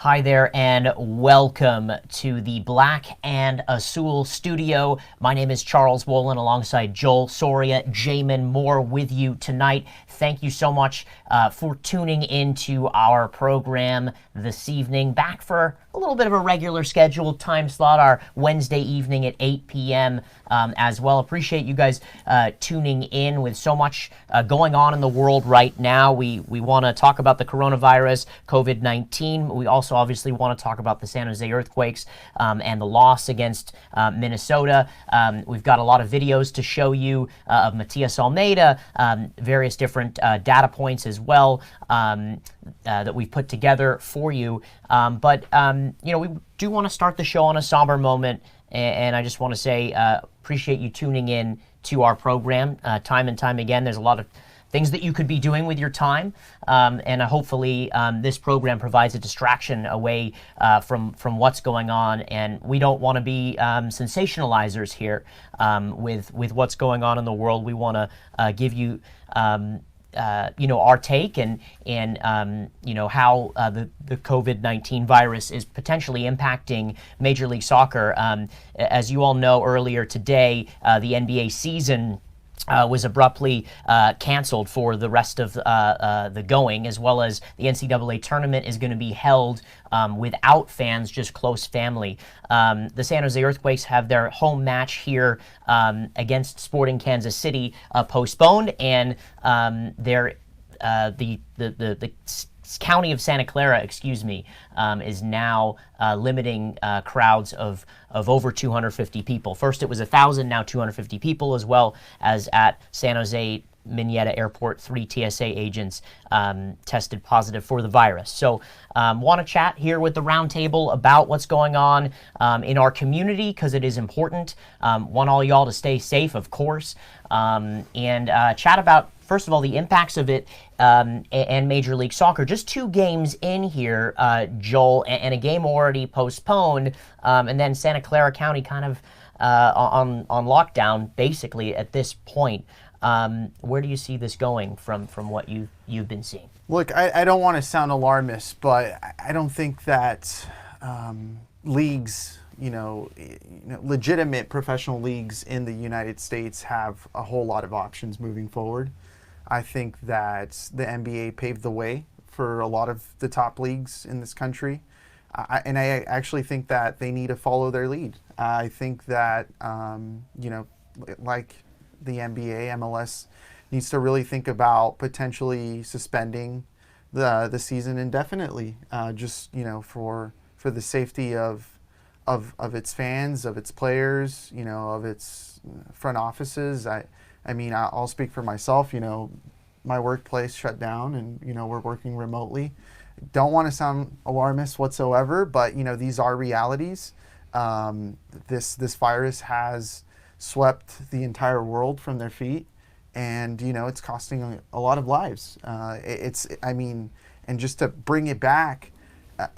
Hi there and welcome to the Black and Azul studio. My name is Charles Wollin alongside Joel Soria, Jamon Moore with you tonight. Thank you so much for tuning into our program this evening. Back for a little bit of a regular scheduled time slot, our Wednesday evening at 8 p.m. As well. Appreciate you guys tuning in with so much going on in the world right now. We want to talk about the coronavirus, COVID-19. We also obviously want to talk about the San Jose Earthquakes and the loss against Minnesota. We've got a lot of videos to show you of Matias Almeyda, various different data points as well that we've put together for you. But we do want to start the show on a somber moment, and I just want to say appreciate you tuning in to our program time and time again. There's a lot of things that you could be doing with your time, and hopefully this program provides a distraction away from what's going on. And we don't want to be sensationalizers here with what's going on in the world. We want to give you our take and how the COVID-19 virus is potentially impacting Major League Soccer. As you all know, earlier today, the NBA season was abruptly canceled for the rest of the going, as well as the NCAA tournament is going to be held without fans, just close family. The San Jose Earthquakes have their home match here against Sporting Kansas City postponed, and the County of Santa Clara, is now limiting crowds of over 250 people. First it was 1,000, now 250 people, as well as at San Jose Mineta Airport, 3 TSA agents tested positive for the virus. So want to chat here with the roundtable about what's going on in our community, because it is important. Want all y'all to stay safe, of course, and chat about, first of all, the impacts of it and Major League Soccer. Just 2 games in here, Joel, and a game already postponed, and then Santa Clara County kind of on lockdown, basically, at this point. Where do you see this going from what you've been seeing? Look, I don't want to sound alarmist, but I don't think that leagues, legitimate professional leagues in the United States have a whole lot of options moving forward. I think that the NBA paved the way for a lot of the top leagues in this country. And I actually think that they need to follow their lead. I think that, like the NBA, MLS needs to really think about potentially suspending the season indefinitely, for the safety of its fans, of its players, of its front offices. I mean, I'll speak for myself. My workplace shut down, and we're working remotely. Don't want to sound alarmist whatsoever, but these are realities. This virus has swept the entire world from their feet, and it's costing a lot of lives. And just to bring it back,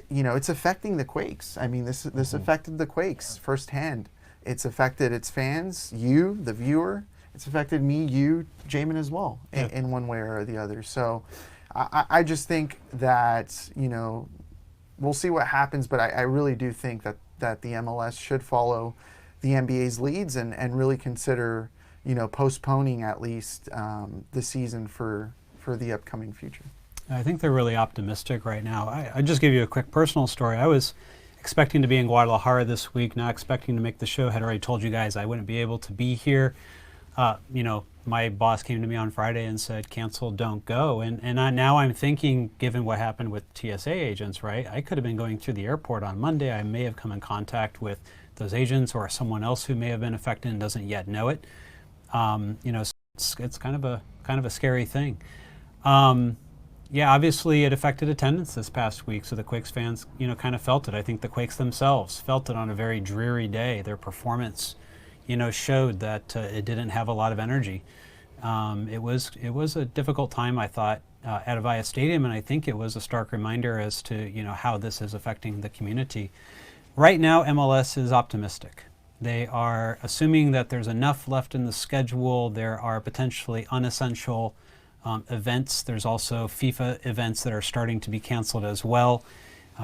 it's affecting the Quakes. I mean, this affected the Quakes firsthand. It's affected its fans, you, the viewer. It's affected me, you, Jamon, as well, in one way or the other. So I just think that, we'll see what happens, but I really do think that the MLS should follow the NBA's leads and really consider, postponing at least the season for the upcoming future. I think they're really optimistic right now. I'll just give you a quick personal story. I was expecting to be in Guadalajara this week, not expecting to make the show. Had already told you guys I wouldn't be able to be here. My boss came to me on Friday and said, cancel, don't go. And now I'm thinking, given what happened with TSA agents, right? I could have been going through the airport on Monday. I may have come in contact with those agents or someone else who may have been affected and doesn't yet know it. So it's kind of a scary thing. Obviously it affected attendance this past week. So the Quakes fans, kind of felt it. I think the Quakes themselves felt it on a very dreary day. Their performance showed that it didn't have a lot of energy. It was a difficult time, I thought, at Avaya Stadium, and I think it was a stark reminder as to how this is affecting the community. Right now, MLS is optimistic. They are assuming that there's enough left in the schedule. There are potentially unessential events. There's also FIFA events that are starting to be canceled as well.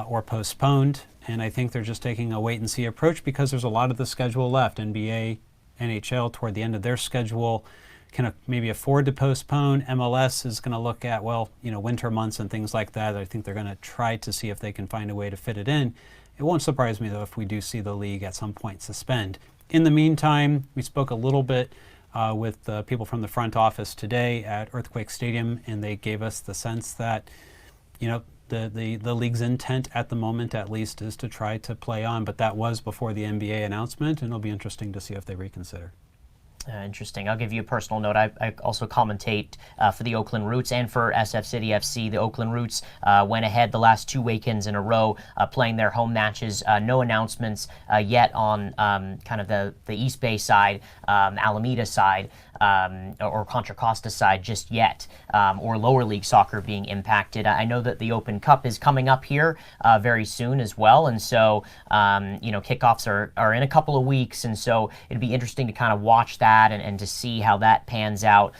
or postponed. And I think they're just taking a wait-and-see approach because there's a lot of the schedule left. NBA, NHL, toward the end of their schedule, can maybe afford to postpone. MLS is going to look at, winter months and things like that. I think they're going to try to see if they can find a way to fit it in. It won't surprise me, though, if we do see the league at some point suspend. In the meantime, we spoke a little bit with people from the front office today at Earthquake Stadium, and they gave us the sense that, the league's intent at the moment, at least, is to try to play on. But that was before the NBA announcement, and it'll be interesting to see if they reconsider. Interesting. I'll give you a personal note. I also commentate for the Oakland Roots and for SF City FC. The Oakland Roots went ahead the last 2 weekends in a row playing their home matches. No announcements yet on kind of the East Bay side, Alameda side, or Contra Costa side just yet, or lower league soccer being impacted. I know that the Open Cup is coming up here very soon as well, and so kickoffs are in a couple of weeks, and so it'd be interesting to kind of watch that and to see how that pans out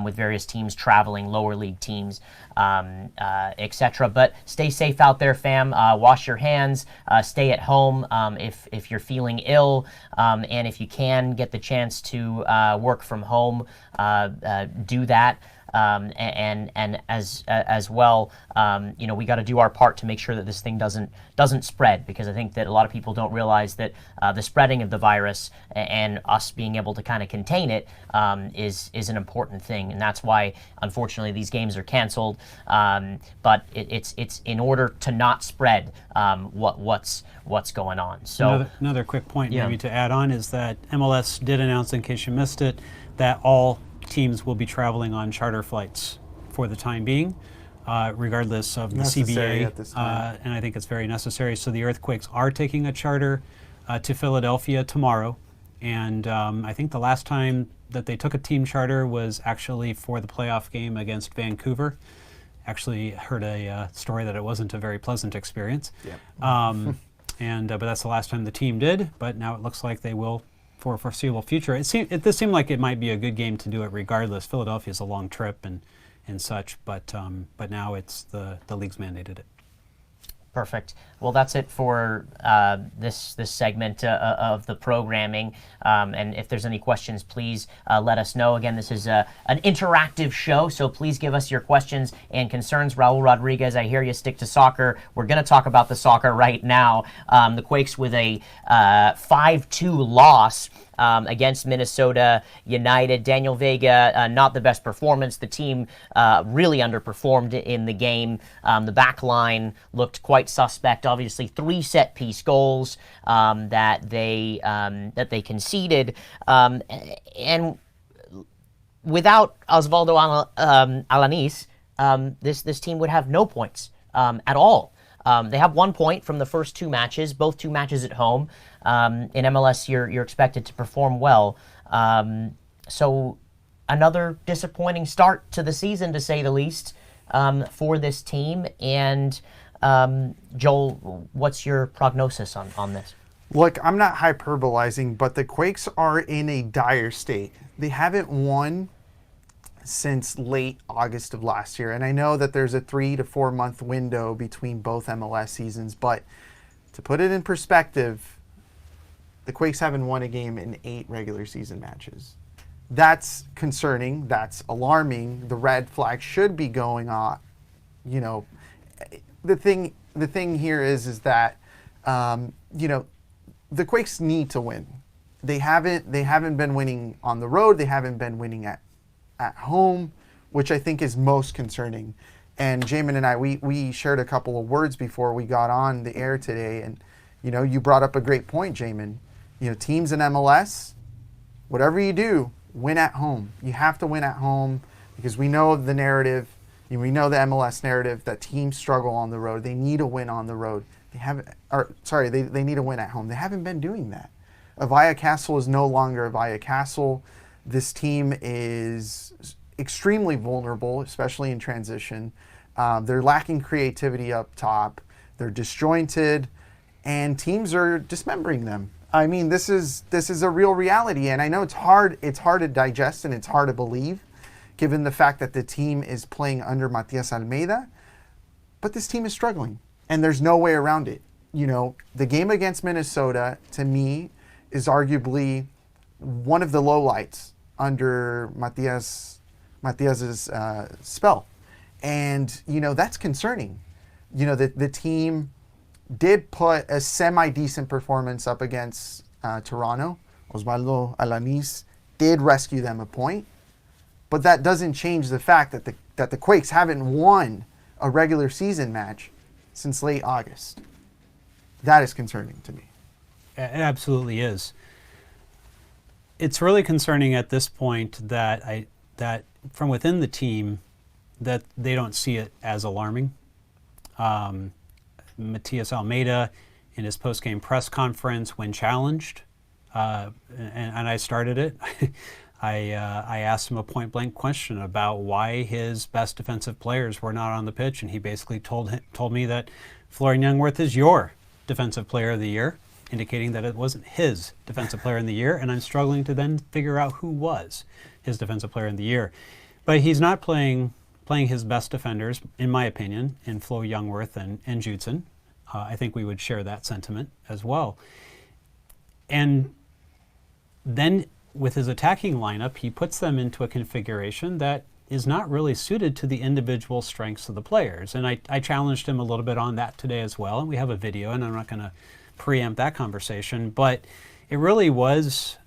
with various teams traveling, lower league teams, etc. But stay safe out there, fam. Wash your hands. Stay at home if you're feeling ill, and if you can get the chance to work from home, do that. And as well, we got to do our part to make sure that this thing doesn't spread, because I think that a lot of people don't realize that the spreading of the virus and us being able to kind of contain it is an important thing, and that's why unfortunately these games are canceled. But it's in order to not spread what's going on. So another quick point maybe to add on is that MLS did announce, in case you missed it, that all teams will be traveling on charter flights for the time being, regardless of the CBA, at this time. and I think it's very necessary. So the Earthquakes are taking a charter to Philadelphia tomorrow, and I think the last time that they took a team charter was actually for the playoff game against Vancouver. Actually heard a story that it wasn't a very pleasant experience. Yep. But that's the last time the team did, but now it looks like they will for a foreseeable future. This seemed like it might be a good game to do it regardless. Philadelphia is a long trip and such, but now it's the league's mandated it. Perfect. Well, that's it for this segment of the programming. And if there's any questions, please let us know. Again, this is an interactive show, so please give us your questions and concerns. Raul Rodriguez, I hear you stick to soccer. We're going to talk about the soccer right now. The Quakes with a 5-2 loss against Minnesota United. Daniel Vega, not the best performance. The team really underperformed in the game. The back line looked quite suspect. Obviously, 3 set-piece goals that they conceded, and without Osvaldo Alanis, this team would have no points at all. They have 1 point from the first 2 matches, both 2 matches at home. In MLS, you're expected to perform well. So another disappointing start to the season, to say the least, for this team. And Joel, what's your prognosis on this? Look, I'm not hyperbolizing, but the Quakes are in a dire state. They haven't won since late August of last year. And I know that there's a 3 to 4 month window between both MLS seasons, but to put it in perspective, the Quakes haven't won a game in 8 regular season matches. That's concerning. That's alarming. The red flag should be going on. The thing here is that the Quakes need to win. They haven't been winning on the road. They haven't been winning at home, which I think is most concerning. And Jamon and I, we shared a couple of words before we got on the air today, and you brought up a great point, Jamon. Teams in MLS, whatever you do, win at home. You have to win at home, because we know the narrative, we know the MLS narrative that teams struggle on the road. They need a win on the road. They need a win at home. They haven't been doing that. Avaya Castle is no longer Avaya Castle. This team is extremely vulnerable, especially in transition. They're lacking creativity up top. They're disjointed, and teams are dismembering them. I mean, this is a real reality, and I know it's hard to digest and it's hard to believe, given the fact that the team is playing under Matias Almeyda, but this team is struggling. And there's no way around it. You know, the game against Minnesota, to me, is arguably one of the lowlights under Matias's spell. And, you know, that's concerning. You know, the team did put a semi-decent performance up against Toronto. Osvaldo Alanis did rescue them a point. But that doesn't change the fact that the Quakes haven't won a regular season match since late August. That is concerning to me. It absolutely is. It's really concerning at this point that from within the team that they don't see it as alarming. Matias Almeyda, in his post-game press conference, when challenged, and I started it, I asked him a point-blank question about why his best defensive players were not on the pitch, and he basically told me that Florian Jungwirth is your defensive player of the year, indicating that it wasn't his defensive player in the year, and I'm struggling to then figure out who was his defensive player in the year. But he's not playing his best defenders, in my opinion, in Flo Jungwirth and Judson. I think we would share that sentiment as well. And then with his attacking lineup, he puts them into a configuration that is not really suited to the individual strengths of the players. And I challenged him a little bit on that today as well. And we have a video, and I'm not going to preempt that conversation. But it really was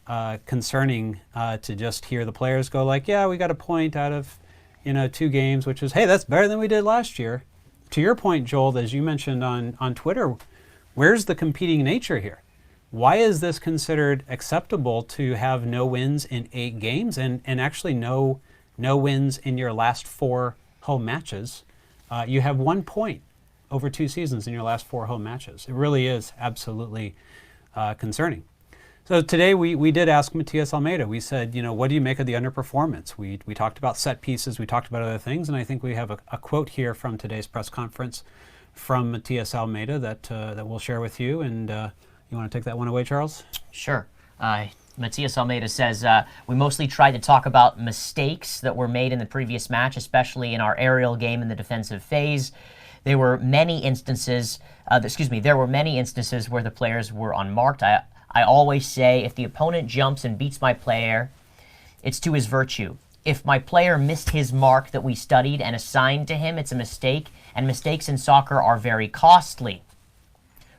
concerning to just hear the players go like, yeah, we got a point out of 2 games, which is, hey, that's better than we did last year. To your point, Joel, as you mentioned on Twitter, where's the competing nature here? Why is this considered acceptable to have no wins in 8 games and actually no wins in your last 4 home matches? You have 1 point over 2 seasons in your last 4 home matches. It really is absolutely concerning. So today we did ask Matias Almeyda. We said, what do you make of the underperformance? We talked about set pieces, we talked about other things, and I think we have a quote here from today's press conference from Matias Almeyda that we'll share with you. And you want to take that one away, Charles? Sure. Matias Almeyda says, we mostly tried to talk about mistakes that were made in the previous match, especially in our aerial game in the defensive phase. There were many instances where the players were unmarked. I always say if the opponent jumps and beats my player, it's to his virtue. If my player missed his mark that we studied and assigned to him, it's a mistake, and mistakes in soccer are very costly.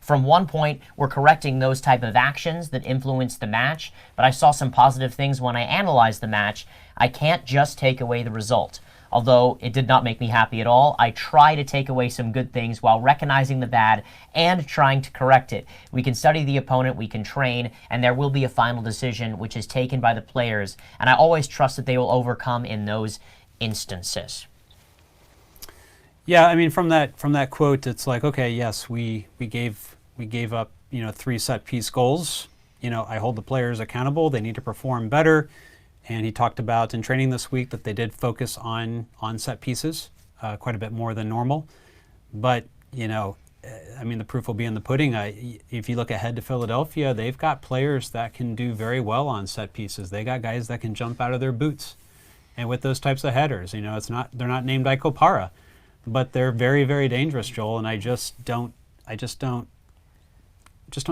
From one point, we're correcting those type of actions that influence the match, but I saw some positive things when I analyzed the match. I can't just take away the result. Although it did not make me happy at all, I try to take away some good things while recognizing the bad and trying to correct it. We can study the opponent, we can train, and there will be a final decision which is taken by the players, and I always trust that they will overcome in those instances. Yeah, I mean, from that quote, it's like, okay, yes, we gave up 3 set piece goals. I hold the players accountable. They need to perform better. And he talked about in training this week that they did focus on set pieces quite a bit more than normal. But, the proof will be in the pudding. If you look ahead to Philadelphia, they've got players that can do very well on set pieces. They got guys that can jump out of their boots. And with those types of headers, they're not named Iko Para, but they're very, very dangerous, Joel. And I just don't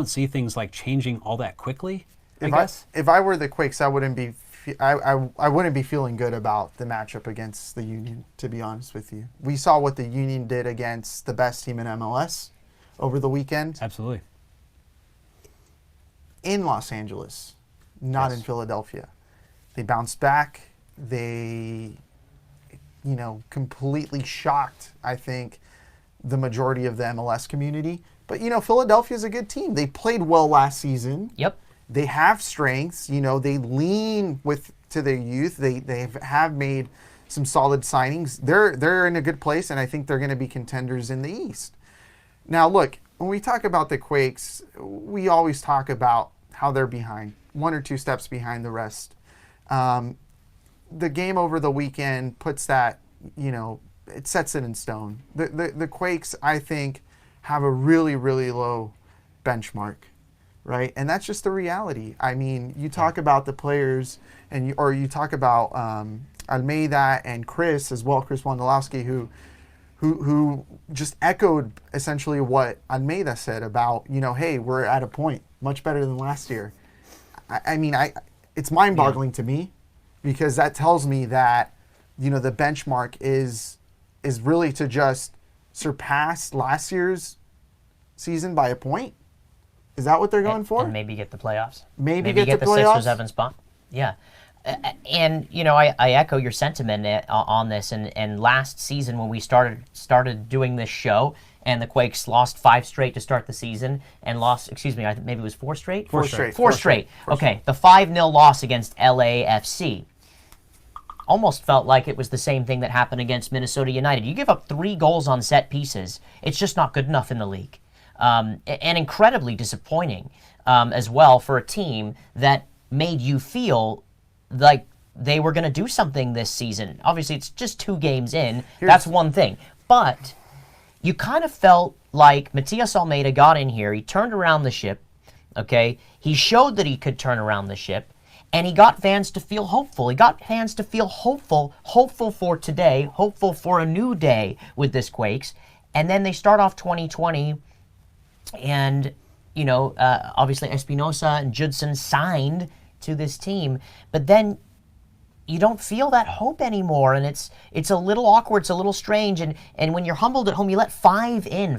see things like changing all that quickly. If I were the Quakes, I wouldn't be feeling good about the matchup against the Union, to be honest with you. We saw what the Union did against the best team in MLS over the weekend. Absolutely. In Los Angeles, not in Philadelphia. They bounced back. They, completely shocked, I think, the majority of the MLS community. But, Philadelphia's a good team. They played well last season. Yep. They have strengths. They lean to their youth. They have made some solid signings. They're in a good place, and I think they're going to be contenders in the East. Now, look, when we talk about the Quakes, we always talk about how they're behind, 1 or 2 steps behind the rest. The game over the weekend puts that, it sets it in stone. The Quakes, I think, have a really, really low benchmark. Right, and that's just the reality. I mean, you talk about the players, or you talk about Almeyda and Chris as well, Chris Wondolowski, who who just echoed essentially what Almeyda said about, hey, we're at a point much better than last year. I mean, it's mind-boggling to me, because that tells me that, the benchmark is really to just surpass last year's season by a point. Is that what they're going for? And maybe get the playoffs. Maybe get the the playoffs? 6 or 7 spot. Yeah. And, I echo your sentiment on this. And last season when we started doing this show, and the Quakes lost 5 straight to start the season, and lost, I think maybe it was 4 straight? Four straight. Four straight. Okay, the 5-0 loss against LAFC almost felt like it was the same thing that happened against Minnesota United. You give up 3 goals on set pieces, it's just not good enough in the league. And incredibly disappointing as well for a team that made you feel like they were going to do something this season. Obviously, it's just 2 games in. That's one thing. But you kind of felt like Matias Almeyda got in here, he turned around the ship, okay? He showed that he could turn around the ship, and he got fans to feel hopeful. He got fans to feel hopeful for today, hopeful for a new day with this Quakes. And then they start off 2020, and, obviously Espinosa and Judson signed to this team, but then you don't feel that hope anymore, and it's a little awkward, it's a little strange, and when you're humbled at home, you let 5 in,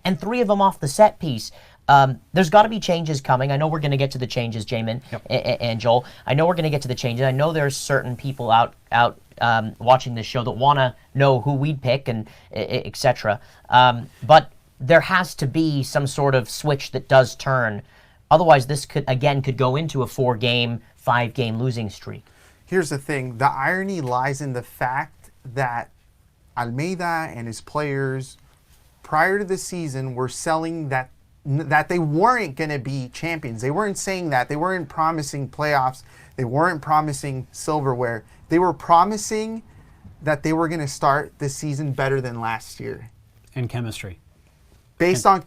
and 3 of them off the set piece. There's got to be changes coming. I know we're going to get to the changes, Jamon and Joel. I know we're going to get to the changes. I know there's certain people out watching this show that want to know who we'd pick, and etc. But there has to be some sort of switch that does turn. Otherwise, this could go into a 4-game, 5-game losing streak. Here's the thing. The irony lies in the fact that Almeyda and his players, prior to the season, were selling that they weren't going to be champions. They weren't saying that. They weren't promising playoffs. They weren't promising silverware. They were promising that they were going to start the season better than last year. And chemistry. Based on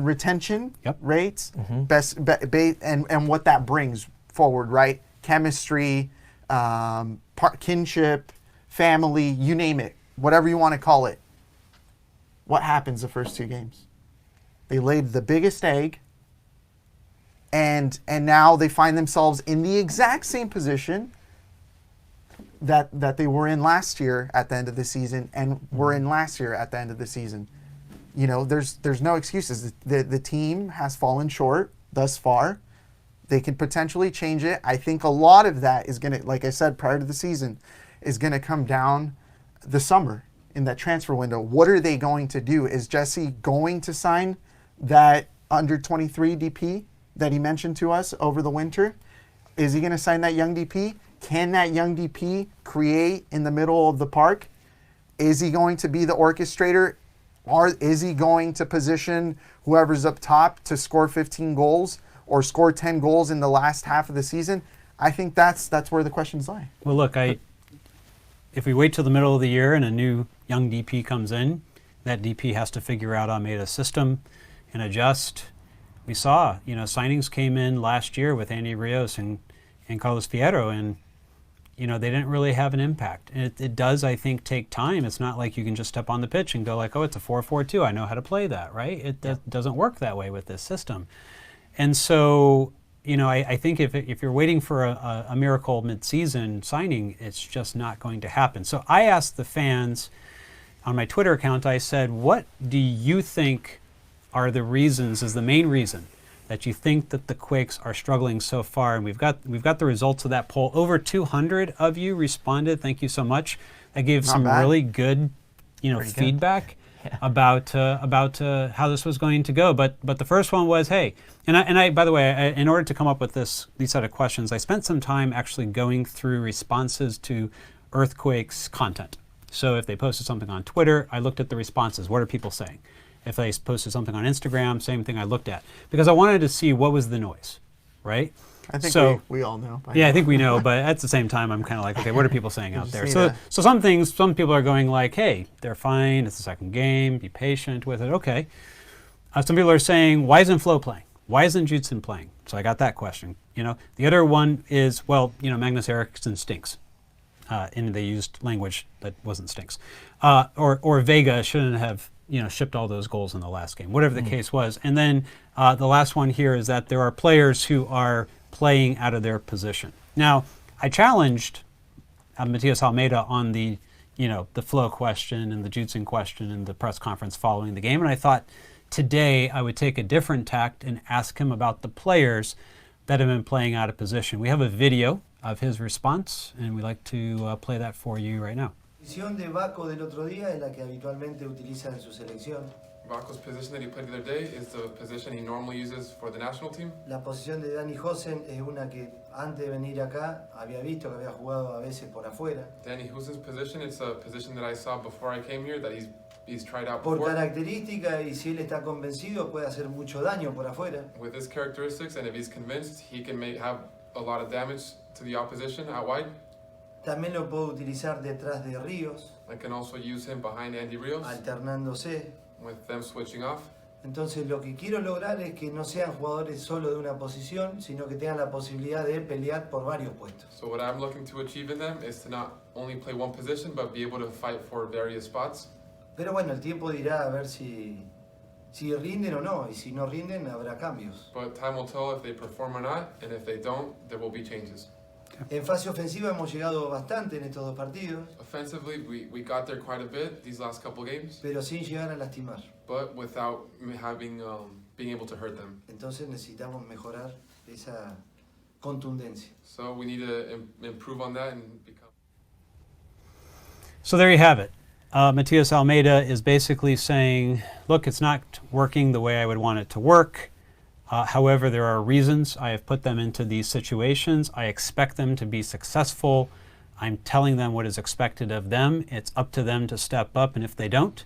retention rates, and what that brings forward, right? Chemistry, kinship, family, you name it, whatever you want to call it. What happens the first 2 games? They laid the biggest egg, and now they find themselves in the exact same position that they were in last year at the end of the season, and were in last year at the end of the season. There's no excuses. The team has fallen short thus far. They can potentially change it. I think a lot of that is going to, like I said, prior to the season, is going to come down the summer in that transfer window. What are they going to do? Is Jesse going to sign that under 23 DP that he mentioned to us over the winter? Is he going to sign that young DP? Can that young DP create in the middle of the park? Is he going to be the orchestrator? Or is he going to position whoever's up top to score 15 goals or score 10 goals in the last half of the season? I think that's where the questions lie. Well, look, if we wait till the middle of the year and a new young DP comes in, that DP has to figure out Almeyda's system and adjust. We saw, signings came in last year with Andy Rios and Carlos Fierro, and they didn't really have an impact. And it does, I think, take time. It's not like you can just step on the pitch and go like, oh, it's a 4-4-2. I know how to play that, right? It doesn't work that way with this system. And so, I think if you're waiting for a miracle mid-season signing, it's just not going to happen. So I asked the fans on my Twitter account, I said, what do you think are the reasons, is the main reason that you think that the Quakes are struggling so far? And we've got the results of that poll. Over 200 of you responded. Thank you so much. That gave some really good, feedback about how this was going to go. But the first one was, hey, and I by the way, in order to come up with these set of questions, I spent some time actually going through responses to Earthquakes content. So if they posted something on Twitter, I looked at the responses. What are people saying? If they posted something on Instagram, same thing I looked at. Because I wanted to see what was the noise, right? I think we all know. Yeah, I think we know, but at the same time, I'm kind of like, okay, what are people saying out there? So some people are going like, hey, they're fine, it's the second game, be patient with it, okay. Some people are saying, why isn't Flo playing? Why isn't Judson playing? So I got that question. The other one is, well, Magnus Eriksson stinks. and they used language that wasn't stinks. Or Vega shouldn't have shipped all those goals in the last game, whatever the case was. And then the last one here is that there are players who are playing out of their position. Now, I challenged Matias Almeyda on the flow question and the Judson question in the press conference following the game, and I thought today I would take a different tact and ask him about the players that have been playing out of position. We have a video of his response, and we'd like to play that for you right now. La posición de Baco del otro día es la que habitualmente utiliza en su selección. Baco's position that he played the other day is the position he normally uses for the national team. La posición de Danny Hosen es una que antes de venir acá había visto que había jugado a veces por afuera. Danny Hosen's position, it's a position that I saw before I came here that he's tried out Por before. característica y si él está convencido puede hacer mucho daño por afuera. With his characteristics, and if he's convinced, he can have a lot of damage to the opposition out wide. También lo puedo utilizar detrás de Ríos, I can also use him behind Andy Rios, alternándose. with them switching off. Entonces lo que quiero lograr es que no sean jugadores solo de una posición, sino que tengan la posibilidad de pelear por varios puestos. So what I'm looking to achieve in them is to not only play one position, but be able to fight for various spots. Pero bueno, el tiempo dirá a ver si rinden o no, y si no rinden habrá cambios. But time will tell if they perform or not, and if they don't, there will be changes. En fase ofensiva hemos llegado bastante en estos dos partidos, Offensively, we got there quite a bit these last couple games, pero sin llegar a lastimar. but without being able to hurt them. Entonces necesitamos mejorar esa contundencia. So we need to improve on that and become. So there you have it. Matias Almeyda is basically saying, look, it's not working the way I would want it to work. However, there are reasons I have put them into these situations. I expect them to be successful. I'm telling them what is expected of them. It's up to them to step up, and if they don't,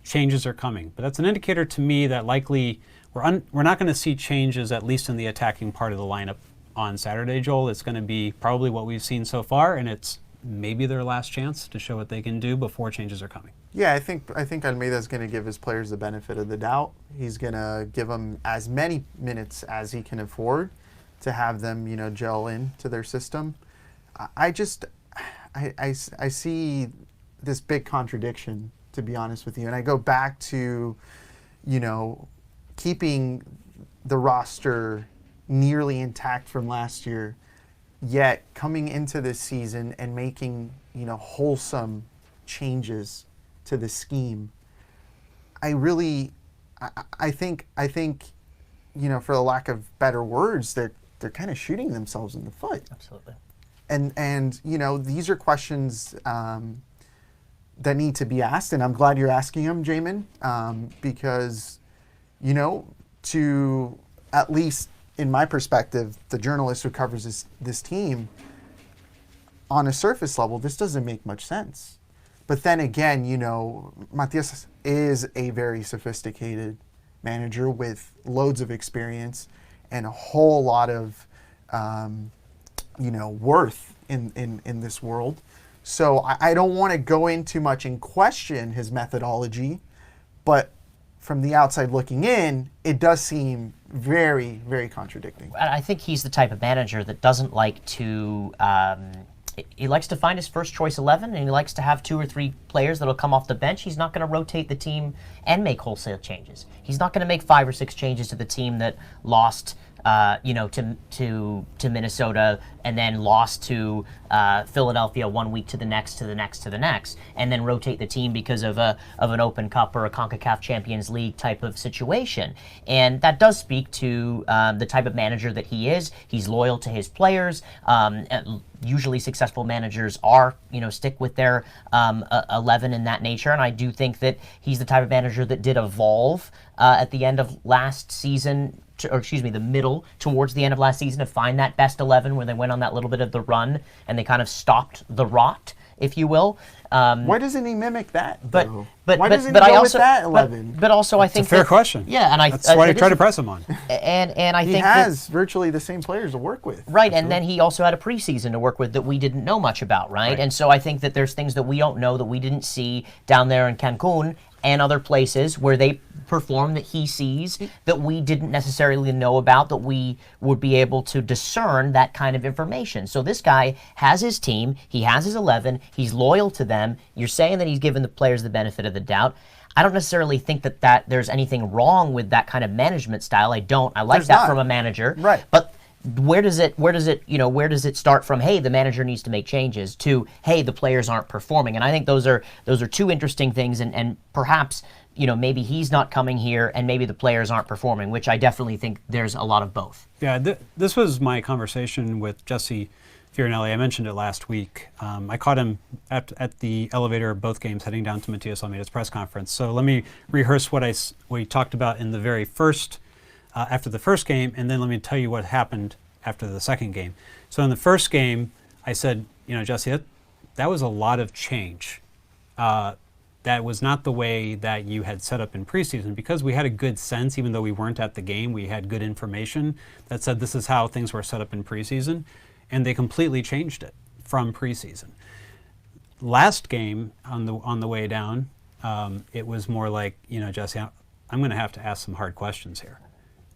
changes are coming. But that's an indicator to me that likely we're not going to see changes, at least in the attacking part of the lineup on Saturday, Joel. It's going to be probably what we've seen so far, and it's maybe their last chance to show what they can do before changes are coming. Yeah, I think Almeida is going to give his players the benefit of the doubt. He's going to give them as many minutes as he can afford to have them, gel into their system. I see this big contradiction, to be honest with you, and I go back to, keeping the roster nearly intact from last year, yet coming into this season and making, wholesome changes to the scheme. I think, for the lack of better words, they're kind of shooting themselves in the foot. Absolutely. And these are questions that need to be asked, and I'm glad you're asking them, Jamon, because, to at least in my perspective, the journalist who covers this team, on a surface level, this doesn't make much sense. But then again, Matias is a very sophisticated manager with loads of experience and a whole lot of, worth in this world. So I don't want to go in too much and question his methodology, but from the outside looking in, it does seem very, very contradicting. I think he's the type of manager that doesn't like to. He likes to find his first choice 11, and he likes to have 2 or 3 players that'll come off the bench. He's not going to rotate the team and make wholesale changes. He's not going to make 5 or 6 changes to the team that lost, to Minnesota and then lost to Philadelphia 1 week to the next, and then rotate the team because of an Open Cup or a CONCACAF Champions League type of situation. And that does speak to the type of manager that he is. He's loyal to his players. Usually successful managers are, stick with their 11 in that nature. And I do think that he's the type of manager that did evolve at the end of last season, the middle towards the end of last season, to find that best 11 where they went on that little bit of the run and they kind of stopped the rot, if you will. Why doesn't he mimic that? But though? but why but, doesn't but he I go also with that 11? but also I It's a think fair question. Yeah, and that's what I it try to is- press him on. And I he think has virtually the same players to work with. right, and then he also had a preseason to work with that we didn't know much about, right? And so I think that there's things that we don't know that we didn't see down there in Cancun and other places where they perform that he sees that we didn't necessarily know about, that we would be able to discern that kind of information. So this guy has his team, he has his 11, he's loyal to them. You're saying that he's given the players the benefit of the doubt. I don't necessarily think that there's anything wrong with that kind of management style. I don't. I like There's that not. from a manager. Right. But where does it start from, hey, the manager needs to make changes, to, hey, the players aren't performing? And I think those are two interesting things, and perhaps, maybe he's not coming here and maybe the players aren't performing, which I definitely think there's a lot of both. Yeah, this was my conversation with Jesse Fiorinelli. I mentioned it last week. I caught him at the elevator of both games heading down to Matias Almeyda's press conference. So let me rehearse what we talked about in the very first, after the first game, and then let me tell you what happened after the second game. So in the first game, I said, Jesse, that was a lot of change. That was not the way that you had set up in preseason, because we had a good sense, even though we weren't at the game, we had good information that said this is how things were set up in preseason, and they completely changed it from preseason. Last game on the way down, it was more like, Jesse, I'm going to have to ask some hard questions here,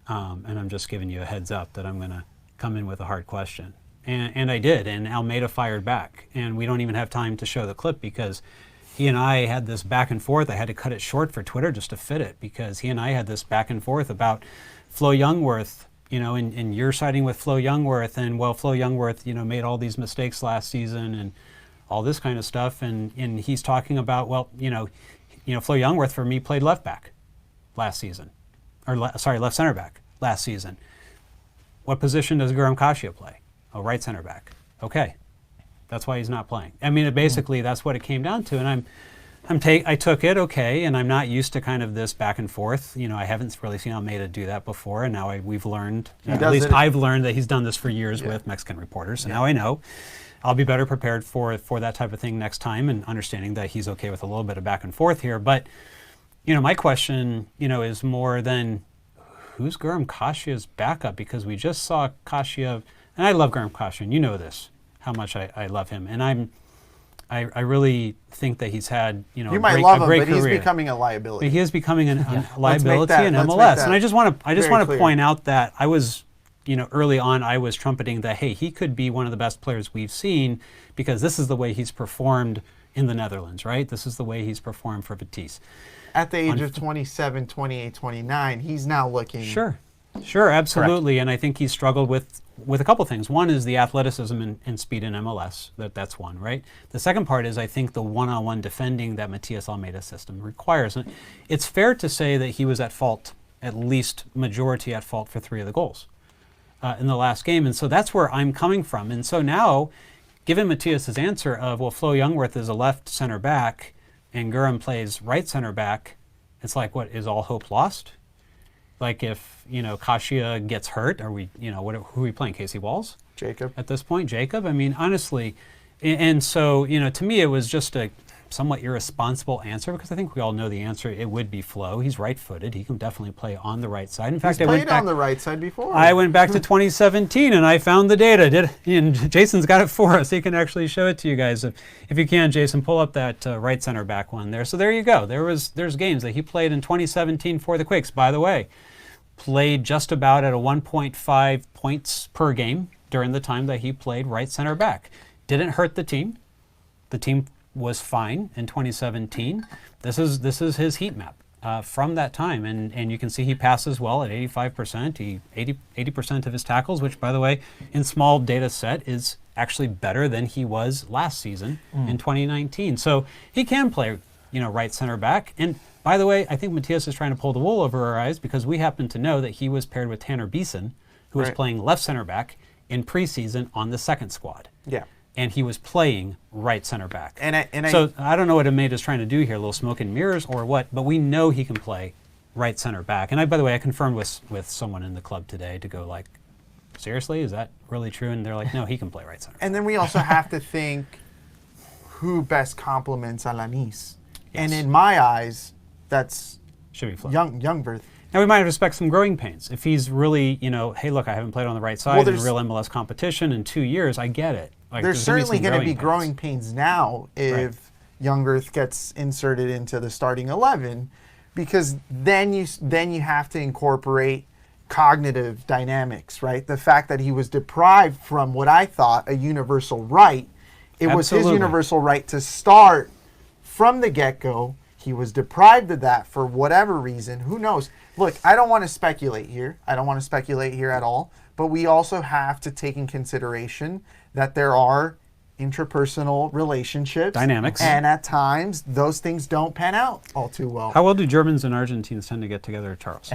and I'm just giving you a heads up that I'm going to come in with a hard question, and I did, and Almeyda fired back, and we don't even have time to show the clip because he and I had this back and forth. I had to cut it short for Twitter just to fit it, because he and I had this back and forth about Flo Youngworth, and you're siding with Flo Youngworth, and Flo Youngworth, made all these mistakes last season and all this kind of stuff, and he's talking about, Flo Youngworth for me played left back last season, left center back last season. What position does Guram Kasia play? Oh, right center back. Okay. That's why he's not playing. I mean, basically, that's what it came down to. And I took it, okay, and I'm not used to kind of this back and forth. I haven't really seen Almeyda do that before, and now we've learned, at least I've learned that he's done this for years with Mexican reporters, so now I know. I'll be better prepared for that type of thing next time, and understanding that he's okay with a little bit of back and forth here. But, my question, is more than who's Guram Kasia's backup? Because we just saw Kasia, and I love Guram Kasia, and you know this, how much I love him, and I really think that he's had you a might great, love a great him, but career. he's becoming a liability. But he is becoming a liability in let's make MLS, that and I just want to clear. point out that I was, early on I was trumpeting that, hey, he could be one of the best players we've seen, because this is the way he's performed in the Netherlands, right? This is the way he's performed for Betis. At the age of 27, 28, 29, he's now looking. Sure, absolutely. And I think he's struggled with a couple things. One is the athleticism and speed in MLS. That's one, right? The second part is, I think, the one-on-one defending that Matias Almeyda's system requires. And it's fair to say that he was at fault, at least majority at fault, for 3 of the goals in the last game. And so that's where I'm coming from. And so now, given Matias's answer of, Flo Youngworth is a left center back and Guram plays right center back, it's like, what, is all hope lost? Like, if, Kasia gets hurt, are we, who are we playing? Casey Walls? Jacob. At this point, Jacob? I mean, honestly, and so, to me, it was just a somewhat irresponsible answer, because I think we all know the answer. It would be Flo. He's right-footed. He can definitely play on the right side. In fact, He's played on the right side before. I went back to 2017 and I found the data. And Jason's got it for us. He can actually show it to you guys. If you can, Jason, pull up that right center back one there. So there you go. There's games that he played in 2017 for the Quakes. By the way, played just about at a 1.5 points per game during the time that he played right center back. Didn't hurt the team. The team was fine in 2017. This is his heat map from that time, and you can see he passes well at 85%. 80% of his tackles, which, by the way, in small data set is actually better than he was last season in 2019. So he can play, right center back. And by the way, I think Matias is trying to pull the wool over our eyes, because we happen to know that he was paired with Tanner Beeson, who was playing left center back in preseason on the second squad. Yeah. And he was playing right center back. And so I don't know what Almeyda is trying to do here, a little smoke and mirrors or what, but we know he can play right center back. And by the way, I confirmed with someone in the club today to go like, seriously, is that really true? And they're like, no, he can play right center back. And then we also have to think, who best complements Alanis. And in my eyes, that's Should be Flo. Youngberth. Now, we might expect some growing pains. If he's really, hey, look, I haven't played on the right side in real MLS competition in 2 years, I get it. Like, there's certainly going to be growing pains. pains now if Youngberth gets inserted into the starting 11, because then you have to incorporate cognitive dynamics, right? The fact that he was deprived from what I thought a universal right. It was his universal right to start from the get-go. He was deprived of that for whatever reason. Who knows? Look, I don't want to speculate here. I don't want to speculate here at all. But we also have to take in consideration that there are interpersonal relationships. Dynamics. And at times, those things don't pan out all too well. How well do Germans and Argentines tend to get together, Charles?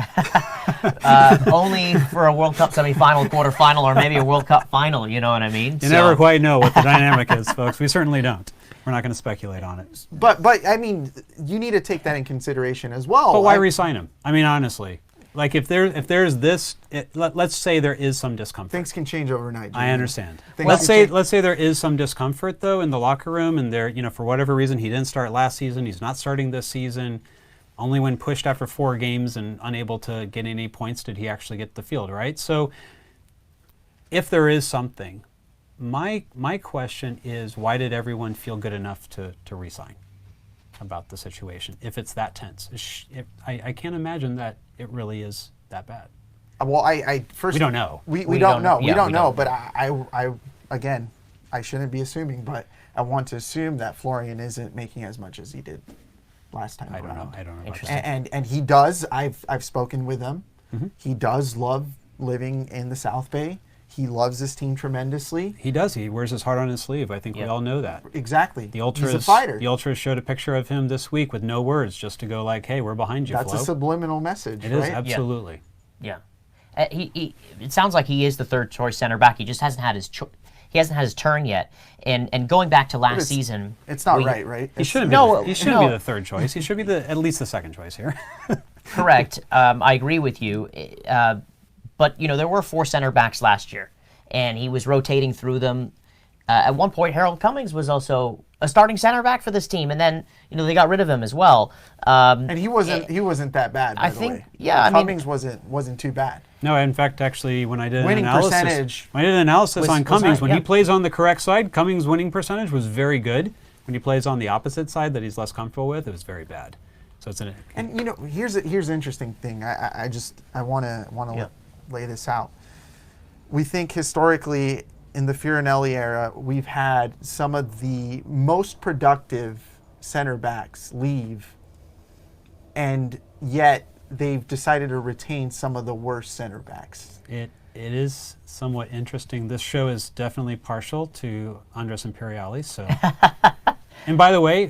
Only for a World Cup semifinal, quarterfinal, or maybe a World Cup final, you know what I mean? You never quite know what the dynamic is, folks. We certainly don't. We're not going to speculate on it. But I mean, you need to take that in consideration as well. But why re-sign him? I mean, honestly. Like, if there's this, let's say there is some discomfort. Things can change overnight. I understand. Let's say there is some discomfort though in the locker room, and there, for whatever reason he didn't start last season. He's not starting this season. Only when pushed after 4 games and unable to get any points did he actually get the field, right? So, if there is something, my question is, why did everyone feel good enough to re-sign about the situation? If it's that tense, I can't imagine that it really is that bad. Well, I first we don't know. We don't know. We don't know. But I again, I shouldn't be assuming, but I want to assume that Florian isn't making as much as he did last time around. I don't know. About And he does. I've spoken with him. Mm-hmm. He does love living in the South Bay. He loves this team tremendously. He does. He wears his heart on his sleeve. I think we all know that. Exactly. The Ultras, he's a fighter. The Ultras showed a picture of him this week with no words, just to go like, "Hey, we're behind you." That's Flo. a subliminal message. It is, absolutely. Yeah. He it sounds like he is the third choice center back. He just hasn't had his he hasn't had his turn yet. And going back to last season, it's not right? He shouldn't be the third choice. He should be at least the second choice here. Correct. I agree with you. But there were 4 center backs last year, and he was rotating through them. At one point, Harold Cummings was also a starting center back for this team, and then they got rid of him as well. And he wasn't that bad. By the way. Cummings wasn't too bad. No, in fact, actually, when I did winning an analysis, percentage on Cummings, high, when he plays on the correct side, Cummings' winning percentage was very good. When he plays on the opposite side that he's less comfortable with, it was very bad. So it's here's an interesting thing. I want to lay this out. We think historically in the Fiorelli era, we've had some of the most productive center backs leave, and yet they've decided to retain some of the worst center backs. It is somewhat interesting. This show is definitely partial to Andres Imperiali. So, and by the way,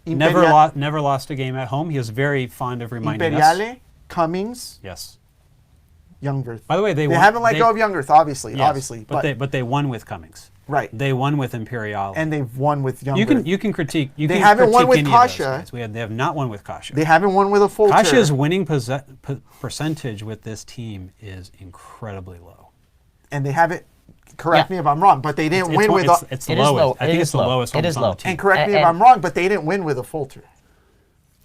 never lost a game at home. He is very fond of reminding us. Imperiale, Cummings, yes, Youngberth. By the way, they haven't let go of Youngberth, obviously. But they won with Cummings. Right. They won with Imperial. And they've won with Youngberth. You can critique. They haven't won with Kasha. They have not won with Kasha. They haven't won with a full Kasha's winning percentage with this team is incredibly low. And they haven't. Correct me if I'm wrong, but they didn't win with. It's the lowest. I think it's the lowest. It is low. And correct me if I'm wrong, but they didn't win with a Fulter.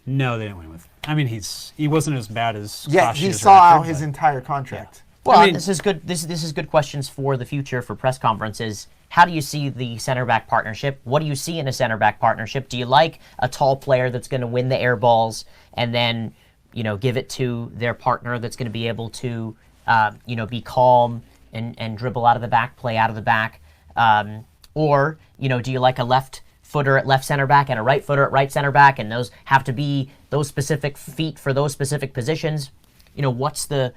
No, they didn't win with. I mean, he wasn't as bad as. Yeah, he saw out his entire contract. Yeah. Well, this is good. This is good questions for the future for press conferences. How do you see the center back partnership? What do you see in a center back partnership? Do you like a tall player that's going to win the air balls and then give it to their partner that's going to be able to be calm and dribble out of the back, play out of the back, or do you like a left footer at left center back and a right footer at right center back, and those have to be those specific feet for those specific positions? What's the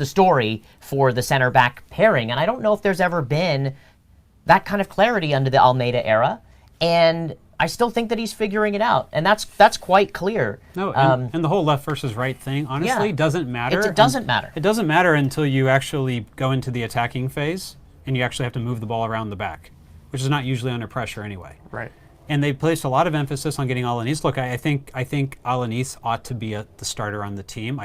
story for the center back pairing? And I don't know if there's ever been that kind of clarity under the Almeyda era, and I still think that he's figuring it out, and that's quite clear. No, and the whole left versus right thing, honestly, doesn't matter. It doesn't matter. It doesn't matter until you actually go into the attacking phase, and you actually have to move the ball around the back, which is not usually under pressure anyway. Right. And they placed a lot of emphasis on getting Alanis. Look, I think Alanis ought to be the starter on the team.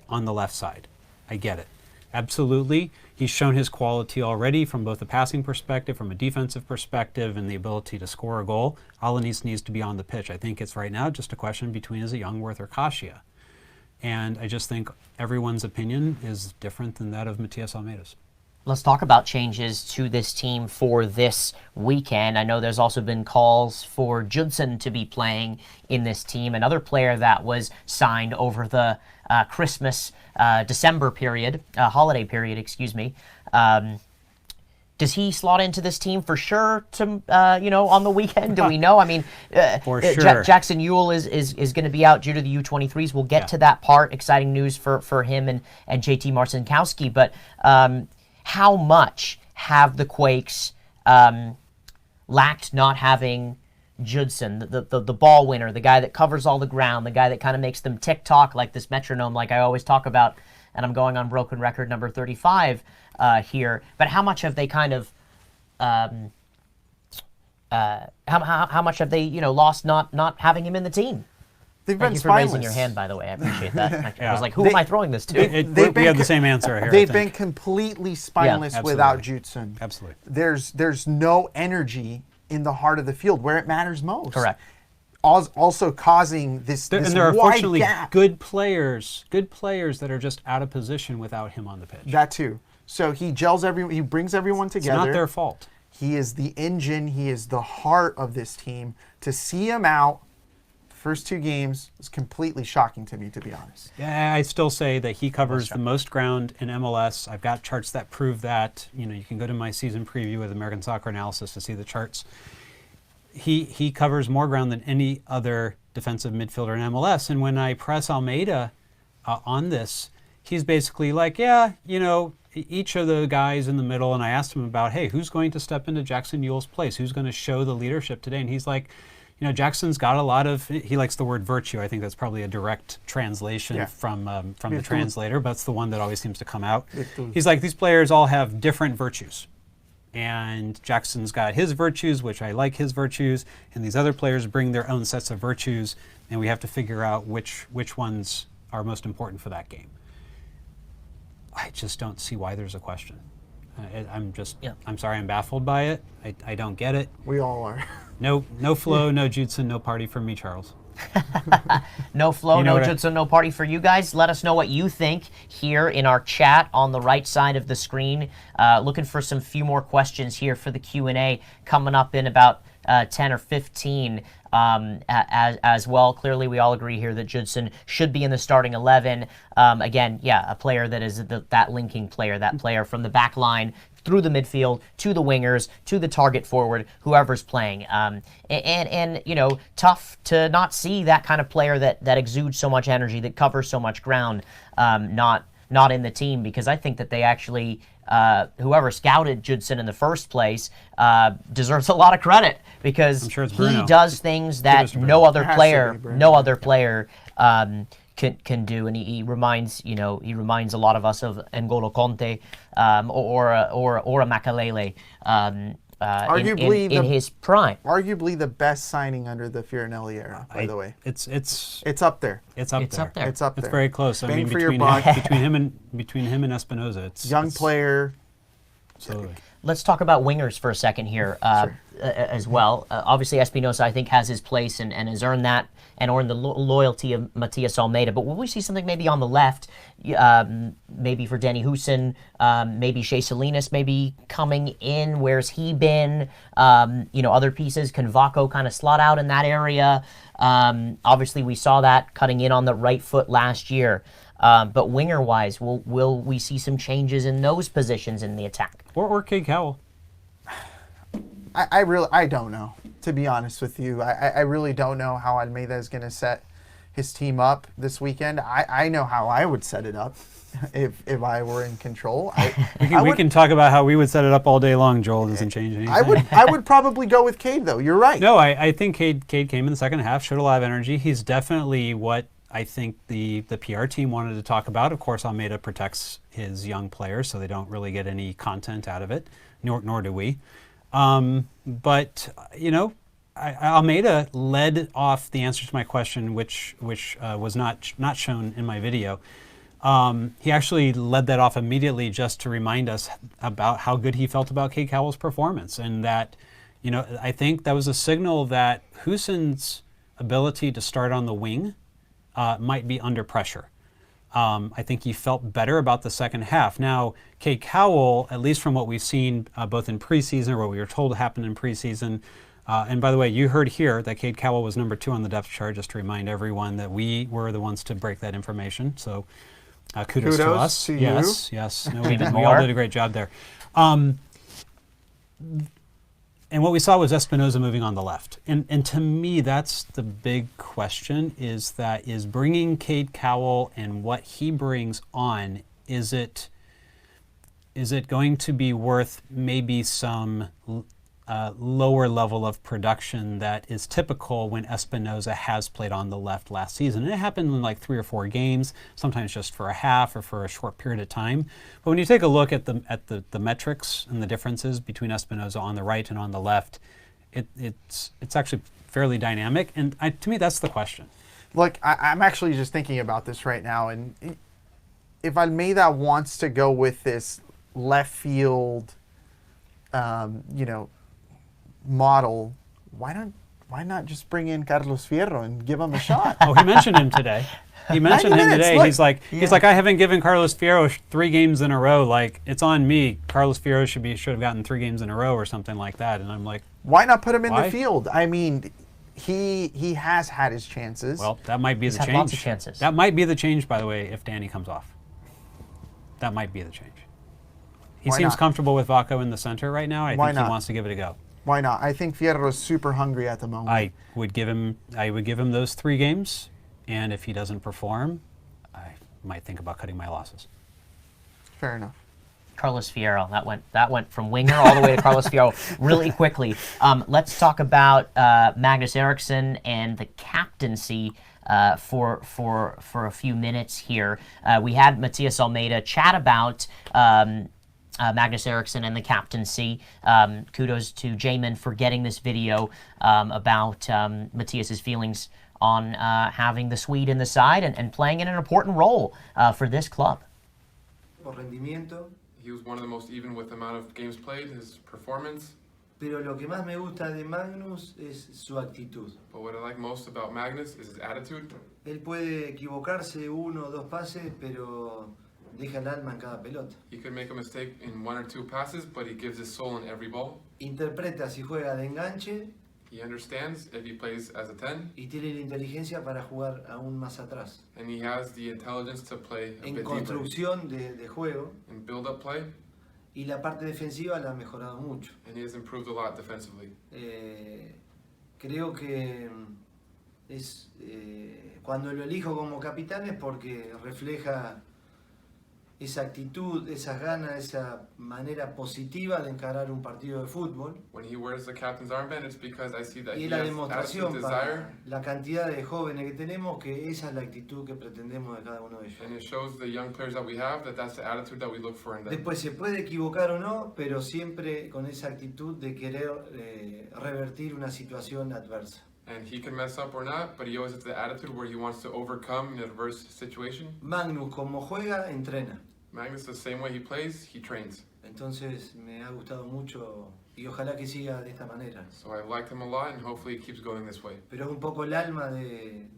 On the left side. I get it. Absolutely. He's shown his quality already from both a passing perspective, from a defensive perspective, and the ability to score a goal. Alanis needs to be on the pitch. I think it's right now just a question between is it Youngworth or Kasia. And I just think everyone's opinion is different than that of Matias Almeyda's. Let's talk about changes to this team for this weekend. I know there's also been calls for Judson to be playing in this team, another player that was signed over the Christmas, December period, holiday period, excuse me. Does he slot into this team for sure to, on the weekend? Do we know? I mean, for sure. Jackson Yuel is going to be out due to the U23s. We'll get to that part. Exciting news for him and JT Marcinkowski. But how much have the Quakes lacked not having Judson, the ball winner, the guy that covers all the ground, the guy that kind of makes them tick-tock like this metronome, like I always talk about, and I'm going on broken record number 35 here. But how much have they kind of, how much have they, lost not having him in the team? They've Thank been you for spineless. raising your hand, by the way. I appreciate that. Yeah. I was like, who am I throwing this to? We have the same answer here. They've been completely spineless absolutely. without Judson. Absolutely. There's no energy in the heart of the field where it matters most. Correct. Also causing this And there are wide fortunately gap. good players that are just out of position without him on the pitch. That too. So he gels he brings everyone It's together. not their fault. He is the engine. He is the heart of this team. To see him out first two games is completely shocking to me, to be honest. Yeah, I still say that he covers the most ground in MLS. I've got charts that prove that. You can go to my season preview with American Soccer Analysis to see the charts. He covers more ground than any other defensive midfielder in MLS. And when I press Almeyda on this, he's basically like, each of the guys in the middle, and I asked him about, hey, who's going to step into Jackson Yuel's place? Who's going to show the leadership today? And he's like, Jackson's got a lot of, he likes the word virtue. I think that's probably a direct translation from the translator, but it's the one that always seems to come out. He's like, these players all have different virtues. And Jackson's got his virtues, which I like his virtues, and these other players bring their own sets of virtues, and we have to figure out which ones are most important for that game. I just don't see why there's a question. I'm sorry, I'm baffled by it. I don't get it. We all are. No flow, no Judson, no party for me, Charles. No flow, no Judson, no party for you guys. Let us know what you think here in our chat on the right side of the screen. Looking for some few more questions here for the Q&A coming up in about 10 or 15 as well. Clearly, we all agree here that Judson should be in the starting 11. Again, a player that is that linking player, that player from the back line through the midfield, to the wingers, to the target forward, whoever's playing. And tough to not see that kind of player that exudes so much energy, that covers so much ground, not in the team, because I think that they actually, whoever scouted Judson in the first place, deserves a lot of credit, because he does things that no other player can do, and he reminds a lot of us of N'Golo Conte or a Makalele in his prime. Arguably the best signing under the Fiorinelli era, by the way. It's up there. It's up there. It's up there. It's very close. Bang for your buck. between him and Espinoza, it's young player. Absolutely. Let's talk about wingers for a second here as well. Obviously, Espinoza, I think, has his place and has earned that and earned the loyalty of Matias Almeyda. But will we see something maybe on the left, maybe for Danny Houston, maybe Shea Salinas maybe coming in? Where's he been? Other pieces. Can Vaco kind of slot out in that area? Obviously, we saw that cutting in on the right foot last year. But winger-wise, will we see some changes in those positions in the attack? Or Cade Cowell. I don't know, to be honest with you. I really don't know how Almeyda is going to set his team up this weekend. I know how I would set it up if I were in control. We can talk about how we would set it up all day long. Joel doesn't change anything. I would probably go with Cade, though. You're right. No, I think Cade came in the second half, showed a lot of energy. He's definitely what I think the PR team wanted to talk about. Of course, Almeyda protects his young players, so they don't really get any content out of it, nor do we. But Almeyda led off the answer to my question, which was not shown in my video. He actually led that off immediately just to remind us about how good he felt about Cade Cowell's performance, and that, I think that was a signal that Hussen's ability to start on the wing might be under pressure. I think he felt better about the second half. Now, Cade Cowell, at least from what we've seen both in preseason or what we were told happened in preseason, and by the way, you heard here that Cade Cowell was number 2 on the depth chart, just to remind everyone that we were the ones to break that information. So kudos to us. To yes, you. yes. No, we all did a great job there. And what we saw was Espinoza moving on the left. And to me, that's the big question, is bringing Cade Cowell and what he brings on, is it going to be worth maybe some lower level of production that is typical when Espinoza has played on the left last season? And it happened in like 3 or 4 games, sometimes just for a half or for a short period of time. But when you take a look at the metrics and the differences between Espinoza on the right and on the left, it's actually fairly dynamic. And to me, that's the question. Look, I'm actually just thinking about this right now, and if Almeyda wants to go with this left field, model, why not just bring in Carlos Fierro and give him a shot? Oh, he mentioned him today. He mentioned him today. Look, he's like, I haven't given Carlos Fierro 3 games in a row. Like, it's on me. Carlos Fierro should have gotten 3 games in a row or something like that. And I'm like, why not put him in why? the field? I mean, he has had his chances. Well, that might be He's the had change. lots of chances. That might be the change, by the way, if Danny comes off. That might be the change. He Why seems not? comfortable with Vaco in the center right now. I Why think not? he wants to give it a go. Why not? I think Fierro is super hungry at the moment. I would give him those 3 games, and if he doesn't perform, I might think about cutting my losses. Fair enough. Carlos Fierro, that went from winger all the way to Carlos Fierro really quickly. Let's talk about Magnus Eriksson and the captaincy for a few minutes here. We had Matias Almeyda chat about Magnus Eriksson and the captaincy. Kudos to Jamon for getting this video about Matias's feelings on having the Swede in the side and playing in an important role for this club. Por rendimiento, He was one of the most even with the amount of games played, his performance. pero lo que más me gusta de Magnus es su actitud. But what I like most about Magnus is his attitude. Él puede equivocarse 1 o 2 pases, pero deja el alma en cada pelota. He could make a mistake in 1 or 2 passes, but he gives his soul in every ball. Interpreta si juega de enganche He understands if he plays as a 10, y tiene la inteligencia para jugar aún más atrás. and he has the intelligence to play a En bit deeper construcción de juego, and build up play, y la parte defensiva la ha mejorado mucho. and he has improved a lot defensively. Creo que cuando lo elijo como capitán es porque refleja esa actitud, esas ganas, esa manera positiva de encarar un partido de fútbol. When he wears the captain's armband, it's because I see that Y he es la has demostración attitude, para desire, la cantidad de jóvenes que tenemos que esa es la actitud que pretendemos de cada uno de ellos. and it shows the young players that we have that that's the attitude that we look for in them. Después se puede equivocar o no, pero siempre con esa actitud de querer revertir una situación adversa. And he can mess up or not, but he always has the attitude where he wants to overcome an adverse situation. Magnus, como juega, entrena. Magnus, the same way he plays, he trains. Entonces me ha gustado mucho y ojalá que siga de esta manera. So I liked him a lot, and hopefully it keeps going this way. Pero es un poco el alma de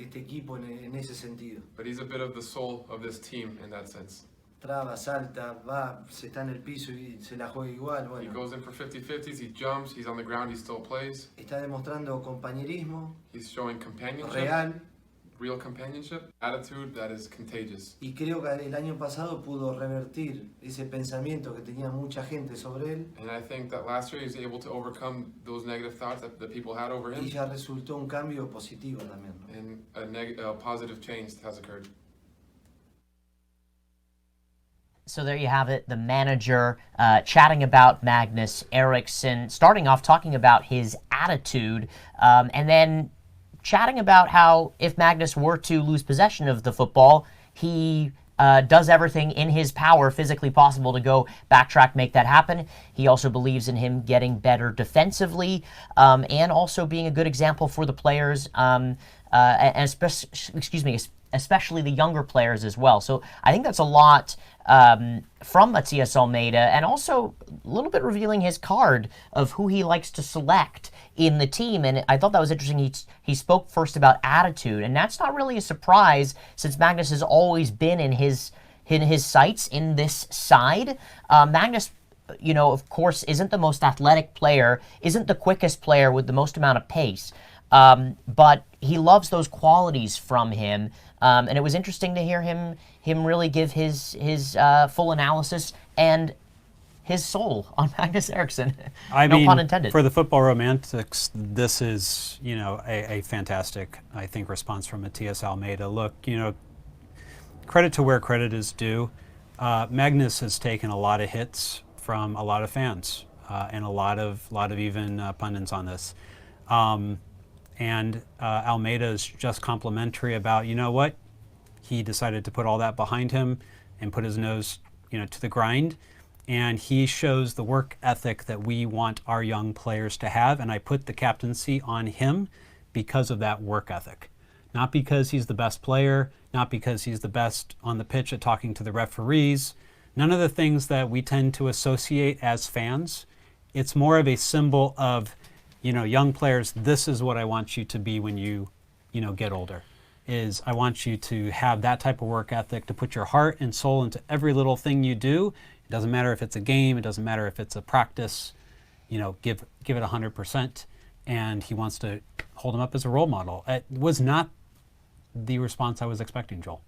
este equipo en ese sentido. But he's a bit of the soul of this team in that sense. Traba, salta, va, se está en el piso y se la juega igual. He Bueno, goes in for 50-50s, he jumps, he's on the ground, he still plays. está demostrando compañerismo He's showing companionship, real real companionship, attitude that is contagious. y creo que el año pasado pudo revertir ese pensamiento que tenía mucha gente sobre él And I think that last year he was able to overcome those negative thoughts that the people had over y him, ya resultó un cambio positivo también, ¿no? and a positive change has occurred. So there you have it, the manager chatting about Magnus Eriksson, starting off talking about his attitude, and then chatting about how if Magnus were to lose possession of the football, he does everything in his power, physically possible, to go backtrack, make that happen. He also believes in him getting better defensively, and also being a good example for the players, and especially the younger players as well. So I think that's a lot from Matias Almeyda, and also a little bit revealing his card of who he likes to select in the team. And I thought that was interesting. He spoke first about attitude, and that's not really a surprise since Magnus has always been in his sights in this side. Magnus, of course, isn't the most athletic player, isn't the quickest player with the most amount of pace, but he loves those qualities from him. And it was interesting to hear him really give his full analysis and his soul on Magnus Eriksson. I no mean, pun intended. For the football romantics, this is a fantastic, I think, response from Matias Almeyda. Look, credit to where credit is due. Magnus has taken a lot of hits from a lot of fans and a lot of even pundits on this. And Almeyda is just complimentary about, what? He decided to put all that behind him and put his nose, to the grind. And he shows the work ethic that we want our young players to have. And I put the captaincy on him because of that work ethic. Not because he's the best player, not because he's the best on the pitch at talking to the referees. None of the things that we tend to associate as fans. It's more of a symbol of, young players, this is what I want you to be when you get older. Is I want you to have that type of work ethic, to put your heart and soul into every little thing you do. It doesn't matter if it's a game, it doesn't matter if it's a practice, give it 100%. And he wants to hold him up as a role model. It was not the response I was expecting, Joel.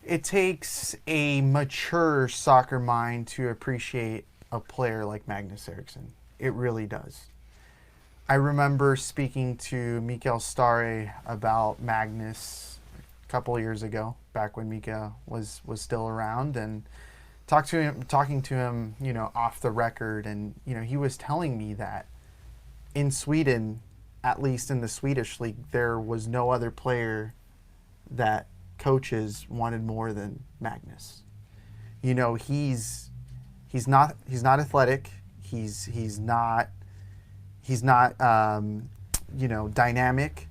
It takes a mature soccer mind to appreciate a player like Magnus Eriksson. It really does. I remember speaking to Mikael Stare about Magnus a couple of years ago, back when Mika was still around, and talking to him, off the record, and he was telling me that in Sweden, at least in the Swedish league, there was no other player that coaches wanted more than Magnus. He's not athletic. He's not dynamic.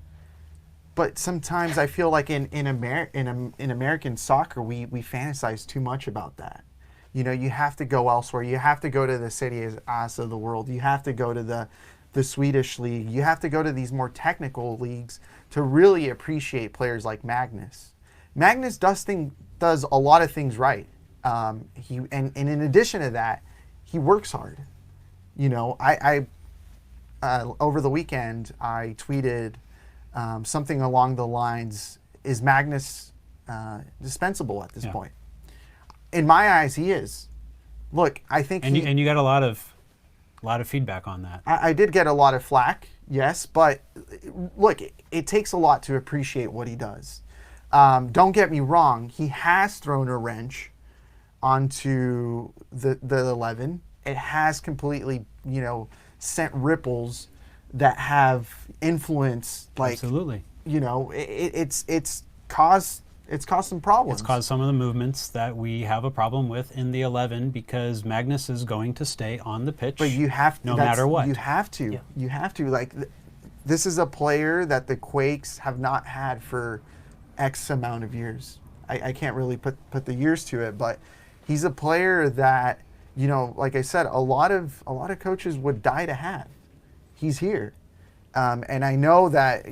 But sometimes I feel like in American soccer we fantasize too much about that. You have to go elsewhere. You have to go to the Serie A of the world. You have to go to the Swedish league. You have to go to these more technical leagues to really appreciate players like Magnus. Magnus does a lot of things right. And in addition to that, he works hard. I over the weekend I tweeted something along the lines: is Magnus dispensable at this point? In my eyes, he is. Look, I think and you got a lot of feedback on that. I did get a lot of flack, yes, but look, it takes a lot to appreciate what he does. Don't get me wrong, he has thrown a wrench onto the 11. It has completely, sent ripples that have influenced, like, absolutely. It's caused some problems. It's caused some of the movements that we have a problem with in the 11 because Magnus is going to stay on the pitch. But you have to, no matter what. You have to. Yeah. You have to. Like, this is a player that the Quakes have not had for X amount of years. I can't really put the years to it, but he's a player that, like I said, a lot of coaches would die to have. He's here, and I know that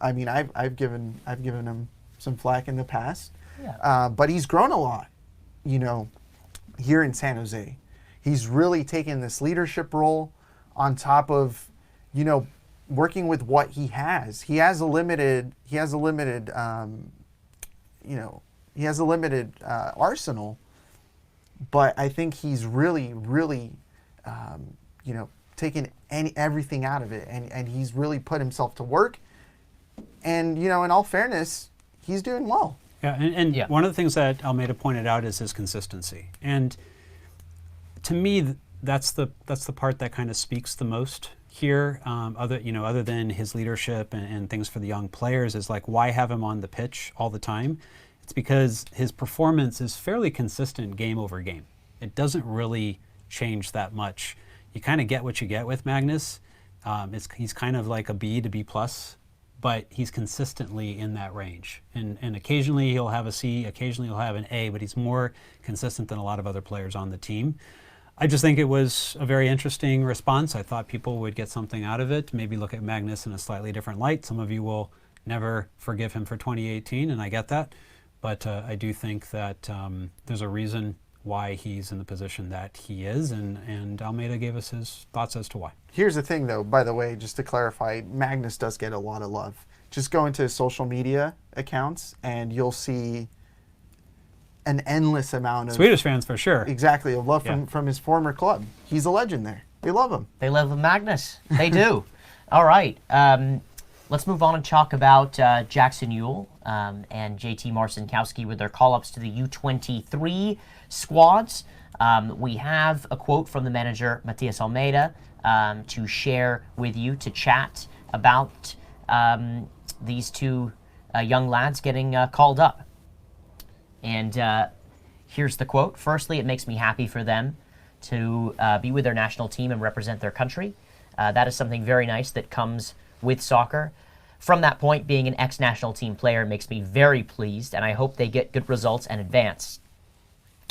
I've given him some flack in the past, but he's grown a lot, here in San Jose. He's really taken this leadership role on top of, working with what he has. He has a limited arsenal, but I think he's really, really, taken everything out of it, and he's really put himself to work. And in all fairness, he's doing well. Yeah, and one of the things that Almeyda pointed out is his consistency, and to me, that's the part that kind of speaks the most here. Other than his leadership and things for the young players, is like, why have him on the pitch all the time? It's because his performance is fairly consistent game over game. It doesn't really change that much. You kind of get what you get with Magnus. He's kind of like a B to B plus but he's consistently in that range. And occasionally he'll have a C, occasionally he'll have an A, but he's more consistent than a lot of other players on the team. I just think it was a very interesting response. I thought people would get something out of it, maybe look at Magnus in a slightly different light. Some of you will never forgive him for 2018, and I get that. But I do think that there's a reason why he's in the position that he is, and Almeyda gave us his thoughts as to why. Here's the thing, though, by the way, just to clarify, Magnus does get a lot of love. Just go into his social media accounts, and you'll see an endless amount of... Swedish fans, for sure. Exactly, of love from his former club. He's a legend there. They love him. They love Magnus. They do. All right. Let's move on and talk about Jackson Ewell and JT Marcinkowski with their call-ups to the U23 squads. We have a quote from the manager, Matias Almeyda, to share with you, to chat about these two young lads getting called up. And here's the quote. Firstly, it makes me happy for them to be with their national team and represent their country. That is something very nice that comes with soccer. From that point, being an ex-national team player makes me very pleased, and I hope they get good results and advance.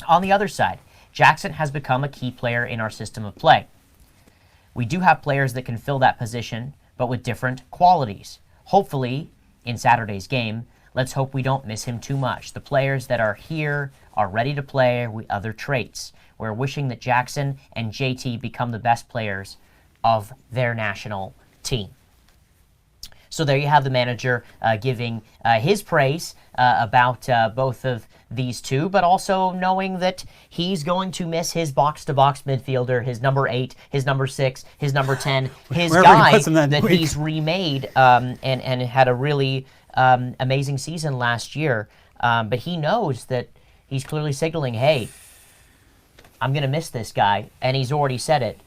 On the other side, Jackson has become a key player in our system of play. We do have players that can fill that position, but with different qualities. Hopefully, in Saturday's game, let's hope we don't miss him too much. The players that are here are ready to play with other traits. We're wishing that Jackson and JT become the best players of their national team. So there you have the manager giving his praise about both of these two, but also knowing that he's going to miss his box-to-box midfielder, his number 8, his number 6, his number 10, his guy that he's remade and had a really amazing season last year. But he knows that he's clearly signaling, hey, I'm going to miss this guy, and he's already said it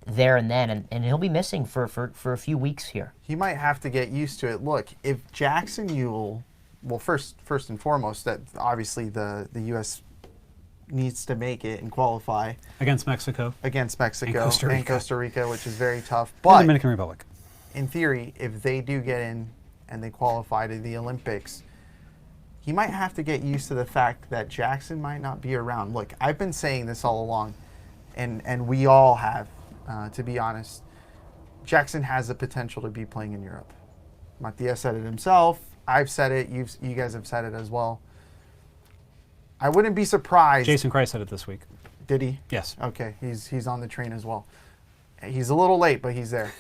there and then, and he'll be missing for a few weeks here. He might have to get used to it. Look, if Jackson Ewell, well, first and foremost, that obviously the U.S. needs to make it and qualify Against Mexico. And Costa Rica, which is very tough. And But the Dominican Republic. in theory, if they do get in and they qualify to the Olympics, he might have to get used to the fact that Jackson might not be around. Look, I've been saying this all along, and we all have, to be honest. Jackson has the potential to be playing in Europe. Matias said it himself. I've said it. You guys have said it as well. I wouldn't be surprised. Jason Christ said it this week. Did he? Yes. Okay, he's on the train as well. He's a little late, but he's there.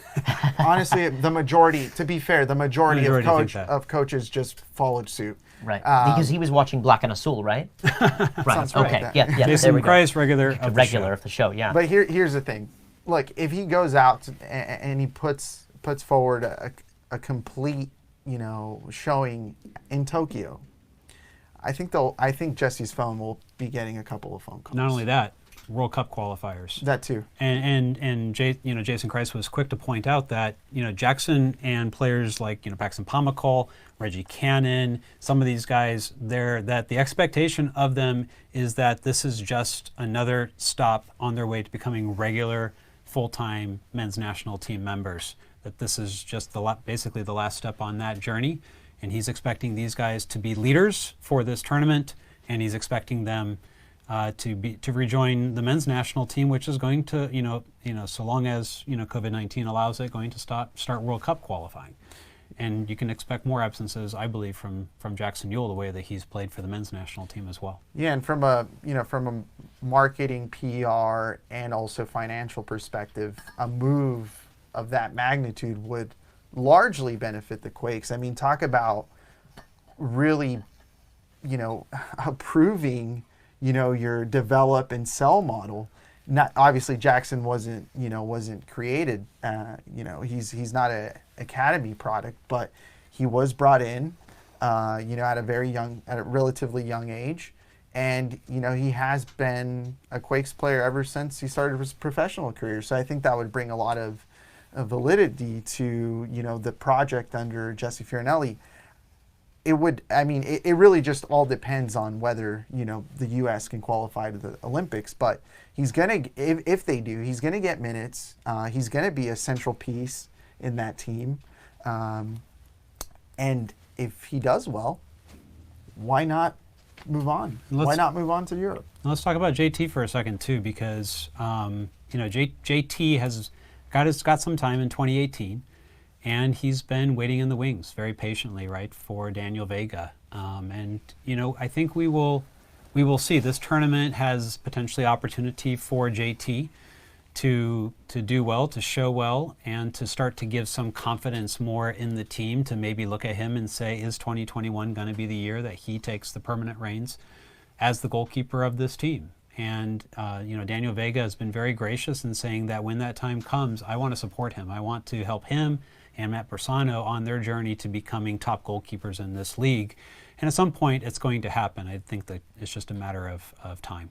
Honestly, the majority, to be fair, the majority of coaches just followed suit. Right, because he was watching Black and Azul, right? Right. Okay. Like yeah. Jason Christ, regular of of the show. Yeah. But here's the thing. Look, if he goes out and he puts forward a complete, showing in Tokyo, I think Jesse's phone will be getting a couple of phone calls. Not only that, World Cup qualifiers. That too. And Jason Christ was quick to point out that Jackson and players like Paxton Pomykal, Reggie Cannon, some of these guys there, that the expectation of them is that this is just another stop on their way to becoming regular full-time men's national team members. That this is just basically the last step on that journey, and he's expecting these guys to be leaders for this tournament, and he's expecting them to rejoin the men's national team, which is going to, so long as COVID-19 allows it, going to start World Cup qualifying, and you can expect more absences, I believe, from Jackson Ewell, the way that he's played for the men's national team as well. Yeah, and from a marketing, PR, and also financial perspective, a move of that magnitude would largely benefit the Quakes. I mean, talk about really, approving your develop and sell model. Not obviously Jackson wasn't created. He's not a academy product, but he was brought in, at a relatively young age, and he has been a Quakes player ever since he started his professional career. So I think that would bring a lot of validity to the project under Jesse Fioranelli. It would. I mean, it really just all depends on whether the U.S. can qualify to the Olympics. But he's gonna, if they do, he's gonna get minutes. He's gonna be a central piece in that team. And if he does well, why not move on? Why not move on to Europe? Let's talk about JT for a second too, because JT has got some time in 2018, and he's been waiting in the wings very patiently, right, for Daniel Vega. And I think we will see. This tournament has potentially opportunity for JT to do well, to show well, and to start to give some confidence more in the team, to maybe look at him and say, is 2021 going to be the year that he takes the permanent reins as the goalkeeper of this team? And Daniel Vega has been very gracious in saying that when that time comes, I want to support him. I want to help him and Matt Bersano on their journey to becoming top goalkeepers in this league. And at some point, it's going to happen. I think that it's just a matter of time.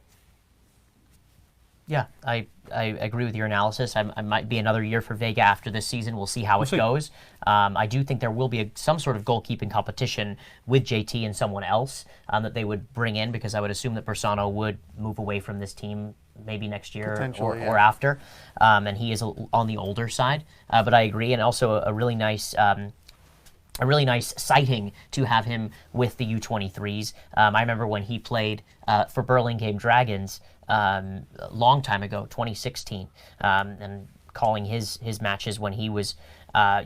Yeah, I agree with your analysis. I might be another year for Vega after this season. We'll see how it goes. I do think there will be some sort of goalkeeping competition with JT and someone else that they would bring in, because I would assume that Bersano would move away from this team maybe next year or after. And he is on the older side. But I agree, and also a really nice sighting to have him with the U23s. I remember when he played for Burlingame Dragons a long time ago, 2016, and calling his matches when he was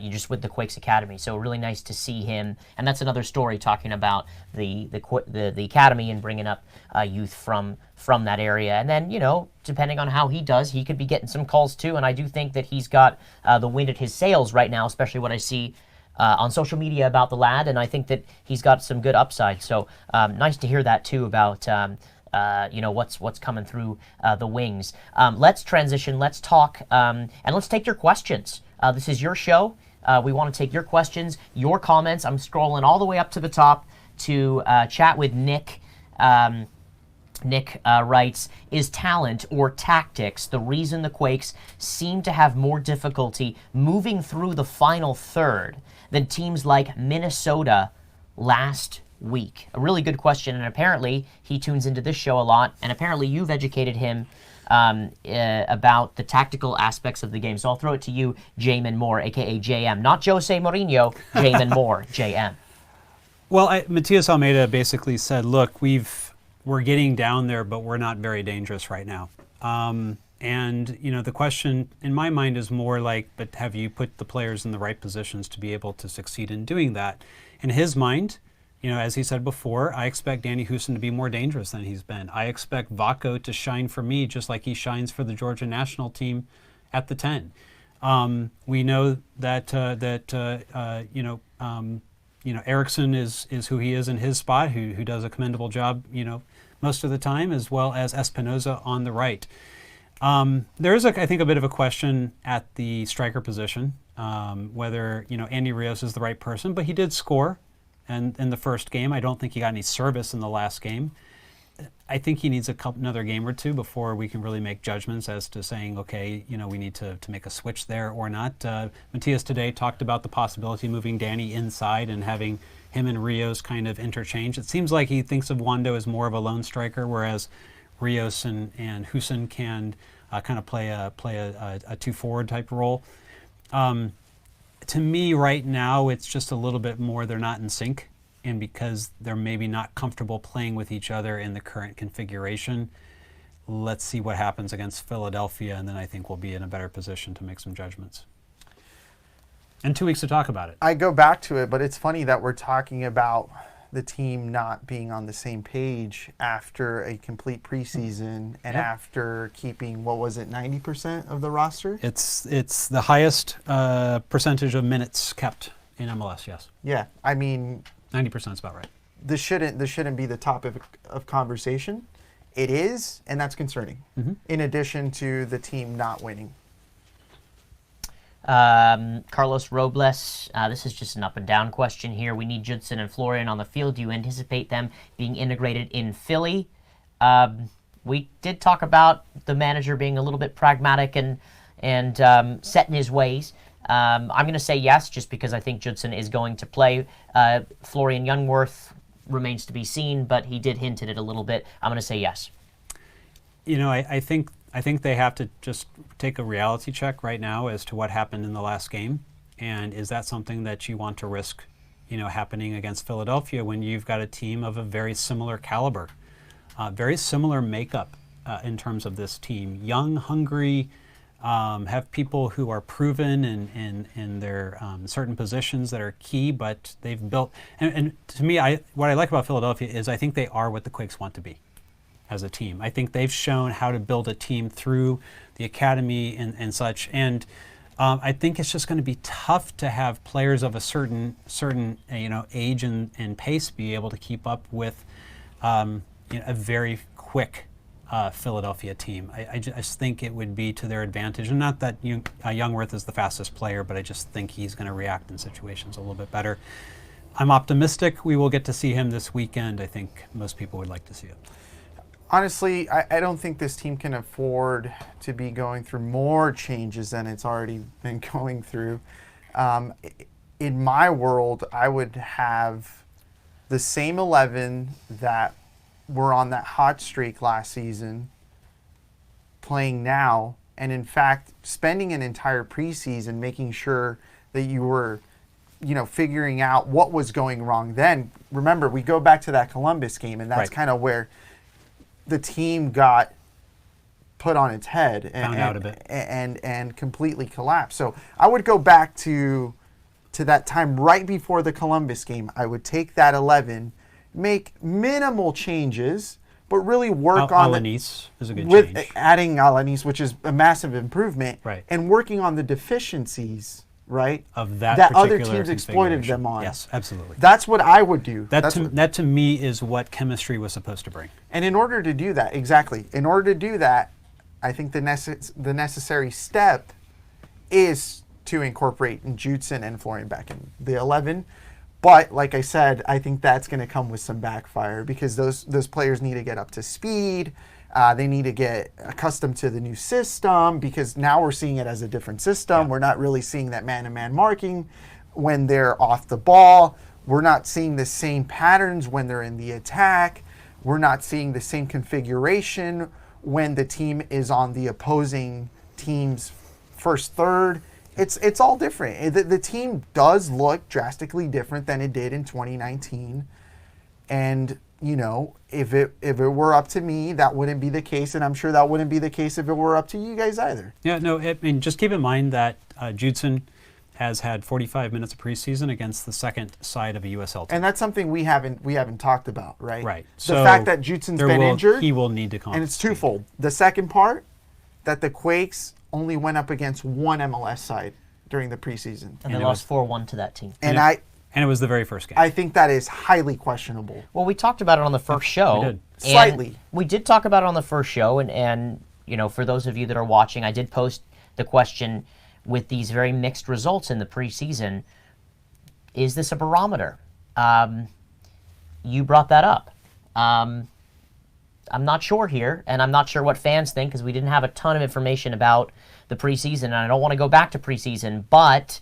just with the Quakes Academy. So really nice to see him, and that's another story talking about the academy and bringing up youth from that area. And then depending on how he does, he could be getting some calls too. And I do think that he's got the wind at his sails right now, especially what I see on social media about the lad, and I think that he's got some good upside. So nice to hear that too about what's coming through the wings. Let's transition. Let's talk, and let's take your questions. This is your show. We want to take your questions, your comments. I'm scrolling all the way up to the top to chat with Nick. Nick writes, is talent or tactics the reason the Quakes seem to have more difficulty moving through the final third than teams like Minnesota last week? A really good question, and apparently he tunes into this show a lot, and apparently you've educated him about the tactical aspects of the game. So I'll throw it to you, Jamon Moore, a.k.a. JM. Not Jose Mourinho, Jamon Moore, JM. Well, Matias Almeyda basically said, look, we're getting down there, but we're not very dangerous right now. And the question in my mind is more like, but have you put the players in the right positions to be able to succeed in doing that? In his mind, as he said before, I expect Danny Houston to be more dangerous than he's been. I expect Vako to shine for me just like he shines for the Georgia national team at the 10. We know that Eriksson is who he is in his spot, who does a commendable job, most of the time, as well as Espinoza on the right. There is, I think, a bit of a question at the striker position, whether Andy Rios is the right person, but he did score. And in the first game, I don't think he got any service in the last game. I think he needs another game or two before we can really make judgments as to saying, okay, we need to make a switch there or not. Matias today talked about the possibility of moving Danny inside and having him and Rios kind of interchange. It seems like he thinks of Wando as more of a lone striker, whereas Rios and Houston can kind of play a two-forward type role. To me, right now, it's just a little bit more they're not in sync, and because they're maybe not comfortable playing with each other in the current configuration. Let's see what happens against Philadelphia, and then I think we'll be in a better position to make some judgments. And 2 weeks to talk about it. I go back to it, but it's funny that we're talking about the team not being on the same page after a complete preseason and after keeping, 90% of the roster? It's the highest percentage of minutes kept in MLS, yes. Yeah, I mean... 90% is about right. This shouldn't be the topic of conversation. It is, and that's concerning, in addition to the team not winning. Carlos Robles, this is just an up and down question here. We need Judson and Florian on the field. Do you anticipate them being integrated in Philly? We did talk about the manager being a little bit pragmatic and set in his ways. I'm going to say yes, just because I think Judson is going to play. Florian Youngworth remains to be seen, but he did hint at it a little bit. I'm going to say yes. I think they have to just take a reality check right now as to what happened in the last game, and is that something that you want to risk happening against Philadelphia when you've got a team of a very similar caliber, very similar makeup in terms of this team. Young, hungry, have people who are proven in their certain positions that are key, but they've built, and to me, what I like about Philadelphia is I think they are what the Quakes want to be as a team. I think they've shown how to build a team through the academy and such, and I think it's just going to be tough to have players of a certain age and pace be able to keep up with a very quick Philadelphia team. I just think it would be to their advantage, and not that Youngworth is the fastest player, but I just think he's going to react in situations a little bit better. I'm optimistic we will get to see him this weekend. I think most people would like to see it. Honestly, I don't think this team can afford to be going through more changes than it's already been going through. In my world, I would have the same 11 that were on that hot streak last season playing now, and in fact, spending an entire preseason making sure that you were, figuring out what was going wrong then. Remember, we go back to that Columbus game, and that's kind of where the team got put on its head and completely collapsed. So I would go back to that time right before the Columbus game. I would take that 11, make minimal changes, but really work on Alanis is a good change. Adding Alanis, which is a massive improvement, right, and working on the deficiencies, right, of that other teams exploited them on. Yes, absolutely. That's what I would do. That to me is what chemistry was supposed to bring. And in order to do that, I think the necessary step is to incorporate Judson and Florian back in the 11. But like I said, I think that's going to come with some backfire because those players need to get up to speed. They need to get accustomed to the new system because now we're seeing it as a different system. Yeah. We're not really seeing that man-to-man marking when they're off the ball. We're not seeing the same patterns when they're in the attack. We're not seeing the same configuration when the team is on the opposing team's first third. It's all different. The team does look drastically different than it did in 2019. And, if it were up to me, that wouldn't be the case. And I'm sure that wouldn't be the case if it were up to you guys either. Yeah, no, just keep in mind that Judson has had 45 minutes of preseason against the second side of a USL team. And that's something we haven't talked about, right? Right. The fact that Judson's been injured. He will need to come. And it's twofold. The second part, that the Quakes only went up against one MLS side during the preseason. And they lost 4-1 to that team. And it was the very first game. I think that is highly questionable. Well, we talked about it on the first show. We did. Slightly. We did talk about it on the first show, and for those of you that are watching, I did post the question with these very mixed results in the preseason. Is this a barometer? You brought that up. I'm not sure here, and I'm not sure what fans think because we didn't have a ton of information about the preseason, and I don't want to go back to preseason, but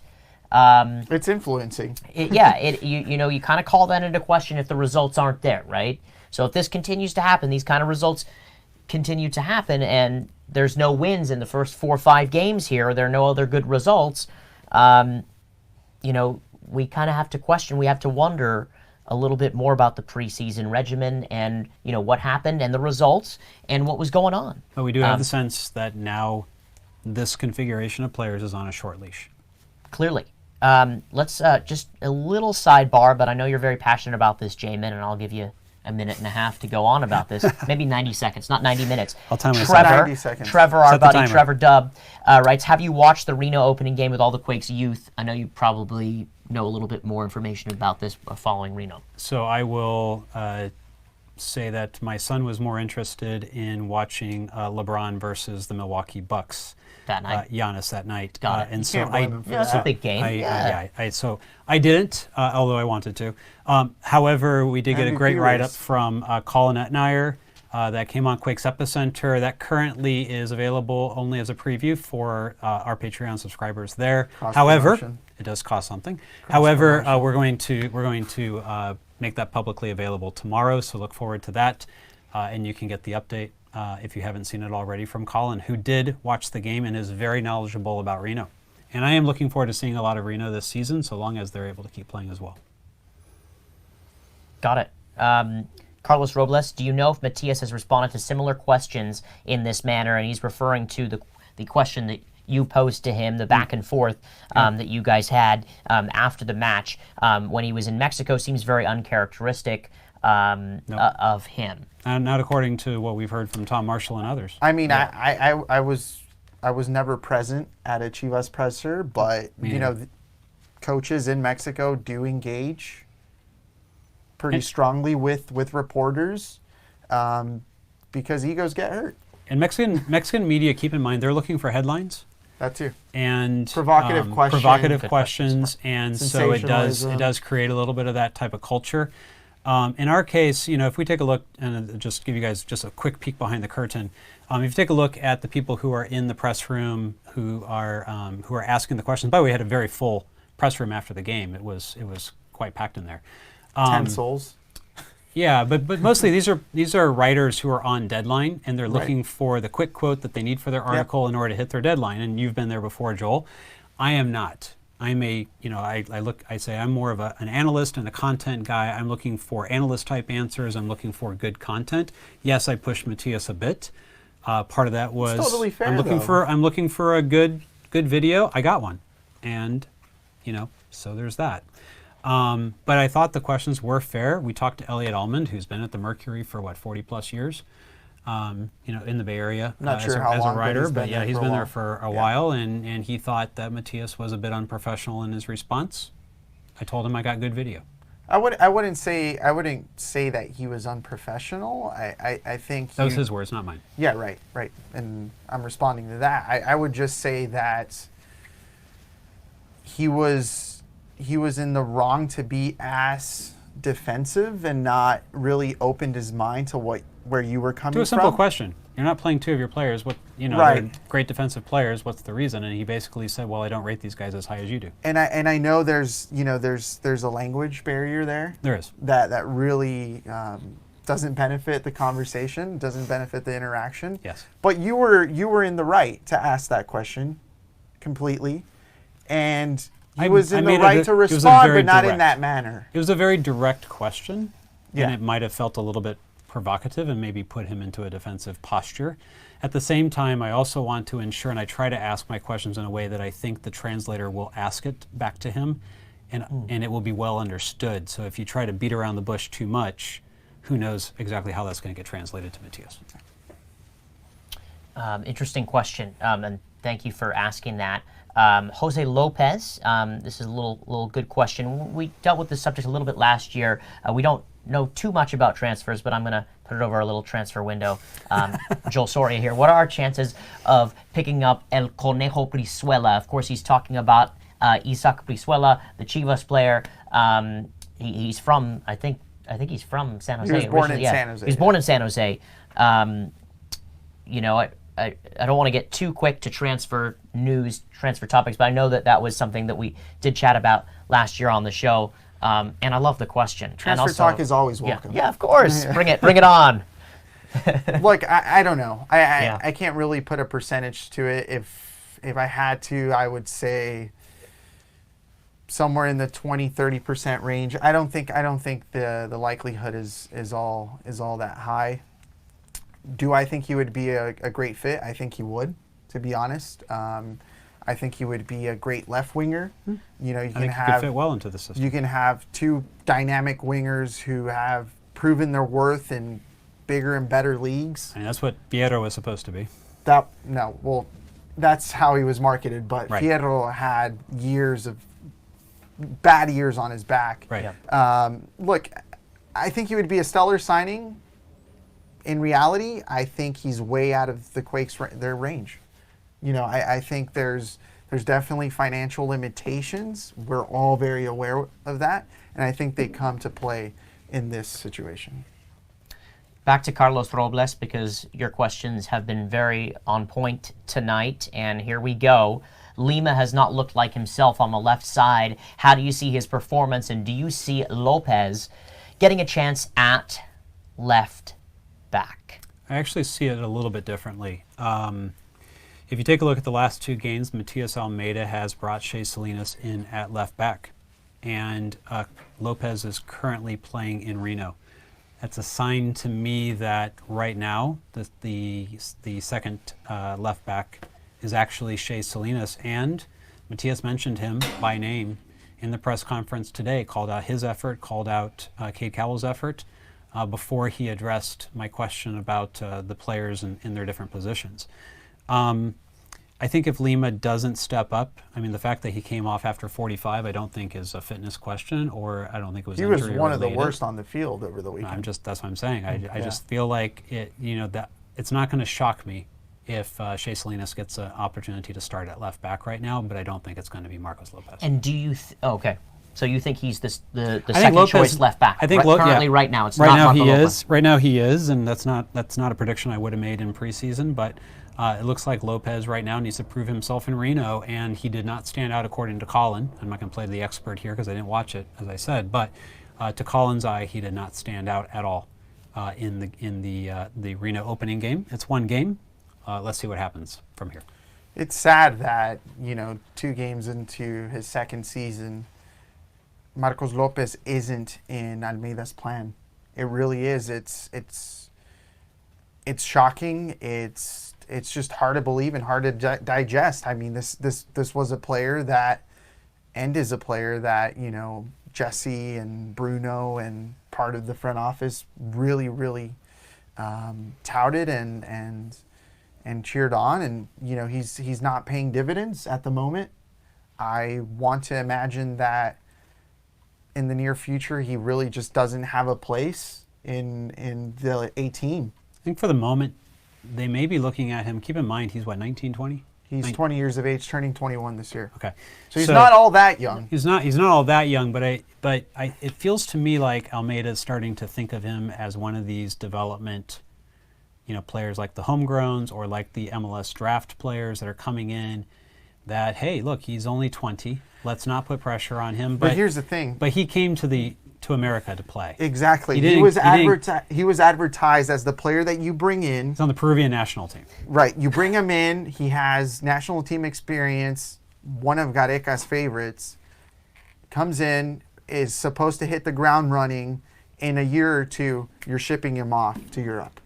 it's influencing. You kind of call that into question if the results aren't there, right? So if this continues to happen, these kind of results continue to happen, and there's no wins in the first 4 or 5 games here, or there are no other good results, we kind of have to question, we have to wonder a little bit more about the preseason regimen and, what happened and the results and what was going on. But we do have the sense that now this configuration of players is on a short leash. Clearly. Let's just a little sidebar, but I know you're very passionate about this, Jamon, and I'll give you a minute and a half to go on about this. Maybe 90 seconds, not 90 minutes. I'll time it. 90 seconds. Trevor, our buddy, Trevor Dubb, writes, have you watched the Reno opening game with all the Quakes youth? I know you probably know a little bit more information about this following Reno. So I will say that my son was more interested in watching LeBron versus the Milwaukee Bucks. That night. Giannis that night. Got it. And so that's a big game. So I didn't, although I wanted to. However, we did get a great write-up from Colin Etnier that came on Quakes Epicenter. That currently is available only as a preview for our Patreon subscribers there. However, it does cost something. However, we're going to make that publicly available tomorrow, so look forward to that, and you can get the update if you haven't seen it already from Colin, who did watch the game and is very knowledgeable about Reno. And I am looking forward to seeing a lot of Reno this season, so long as they're able to keep playing as well. Got it. Carlos Robles, do you know if Matias has responded to similar questions in this manner? And he's referring to the question that you posed to him, the back and forth that you guys had after the match when he was in Mexico. Seems very uncharacteristic of him. Not according to what we've heard from Tom Marshall and others. I mean, I was never present at a Chivas presser, but coaches in Mexico do engage pretty strongly with reporters because egos get hurt. And Mexican media, keep in mind, they're looking for headlines. That too. And provocative questions, and so it does create a little bit of that type of culture. In our case, if we take a look, and just give you guys just a quick peek behind the curtain, if you take a look at the people who are in the press room who are asking the questions. By the way, we had a very full press room after the game. It was quite packed in there. 10 souls. Yeah, but mostly these are writers who are on deadline, and they're looking for the quick quote that they need for their article in order to hit their deadline. And you've been there before, Joel. I am not. I'm I say I'm more of an analyst and a content guy. I'm looking for analyst type answers. I'm looking for good content. Yes, I pushed Matias a bit. Part of that was it's totally fair, I'm looking for a good video. I got one, and so there's that. But I thought the questions were fair. We talked to Elliot Almond, who's been at the Mercury for 40 plus years, in the Bay Area Not sure how as long, a writer. but He's been there for a while, and he thought that Matias was a bit unprofessional in his response. I told him I got good video. I wouldn't say that he was unprofessional. I think that was his words, not mine. Yeah, right. And I'm responding to that. I would just say that he was in the wrong to be as defensive and not really opened his mind to where you were coming from. To a simple question. You're not playing two of your players. They're great defensive players. What's the reason? And he basically said, "Well, I don't rate these guys as high as you do." And I know there's a language barrier there. There is. That really doesn't benefit the conversation, doesn't benefit the interaction. Yes. But you were in the right to ask that question completely, and he was in the right to respond, but not in that manner. It was a very direct question, Yeah. and it might have felt a little bit provocative and maybe put him into a defensive posture. At the same time, I also want to ensure, and I try to ask my questions in a way that I think the translator will ask it back to him, and it will be well understood. So if you try to beat around the bush too much, who knows exactly how that's going to get translated to Matias. Interesting question, and thank you for asking that. Jose Lopez, this is a little good question. We dealt with this subject a little bit last year. We don't know too much about transfers, but I'm going to put it over a little transfer window. Joel Soria here. What are our chances of picking up El Conejo Brizuela? Of course, he's talking about Isaac Brizuela, the Chivas player. He's from, I think he's from San Jose. He was born in San Jose. He's born in San Jose. I don't want to get too quick to transfer news, transfer topics, but I know that was something that we did chat about last year on the show, and I love the question. Transfer talk is always welcome. Yeah, of course. Bring it on. Look, I don't know. I can't really put a percentage to it. If I had to, I would say somewhere in the 20-30% range. I don't think the likelihood is all that high. Do I think he would be a great fit? I think he would, to be honest. I think he would be a great left winger. You can could fit well into the system. You can have two dynamic wingers who have proven their worth in bigger and better leagues. I mean, that's what Fierro was supposed to be. That's how he was marketed. But right. Fierro had bad years on his back. Right. Look, I think he would be a stellar signing. In reality, I think he's way out of the Quakes' their range. I think there's definitely financial limitations. We're all very aware of that, and I think they come to play in this situation. Back to Carlos Robles, because your questions have been very on point tonight, and here we go. Lima has not looked like himself on the left side. How do you see his performance, and do you see Lopez getting a chance at left back? I actually see it a little bit differently. If you take a look at the last two games, Matias Almeyda has brought Shea Salinas in at left back. and Lopez is currently playing in Reno. That's a sign to me that right now the second left back is actually Shea Salinas, and Matias mentioned him by name in the press conference today, called out his effort, called out Cade Cowell's effort before he addressed my question about the players in their different positions. I think if Lima doesn't step up, I mean, the fact that he came off after 45, I don't think is a fitness question, or I don't think it was. He was injury one of the related. worst on the field over the weekend. That's what I'm saying. I just feel like that it's not going to shock me if Shea Salinas gets an opportunity to start at left back right now, but I don't think it's going to be Marcos Lopez. And do you? Okay, so you think he's the I second think choice left back? I think currently right now it's right not now Marco he Lopez. is. Right now he is, and that's not a prediction I would have made in preseason, but. It looks like Lopez right now needs to prove himself in Reno, and he did not stand out according to Colin. I'm not going to play the expert here because I didn't watch it, as I said, but to Colin's eye, he did not stand out at all in the Reno opening game. It's one game. Let's see what happens from here. It's sad that 2 games into his second season, Marcos Lopez isn't in Almeyda's plan. It really is. It's shocking. It's just hard to believe and hard to digest. I mean, this was a player that, and is a player that, Jesse and Bruno and part of the front office really, really touted and cheered on. And, he's not paying dividends at the moment. I want to imagine that in the near future, he really just doesn't have a place in the A team. I think for the moment, they may be looking at him. Keep in mind, he's what, 19, 20? He's 20 years of age, turning 21 this year. Okay. So he's not all that young. He's not all that young, but it feels to me like Almeyda is starting to think of him as one of these development, players like the homegrowns or like the MLS draft players that are coming in that, hey, look, he's only 20. Let's not put pressure on him. But here's the thing. But he came to America to play. Exactly. He was advertised as the player that you bring in. He's on the Peruvian national team. Right. You bring him in. He has national team experience, one of Gareca's favorites. Comes in, is supposed to hit the ground running. In a year or two, you're shipping him off to Europe.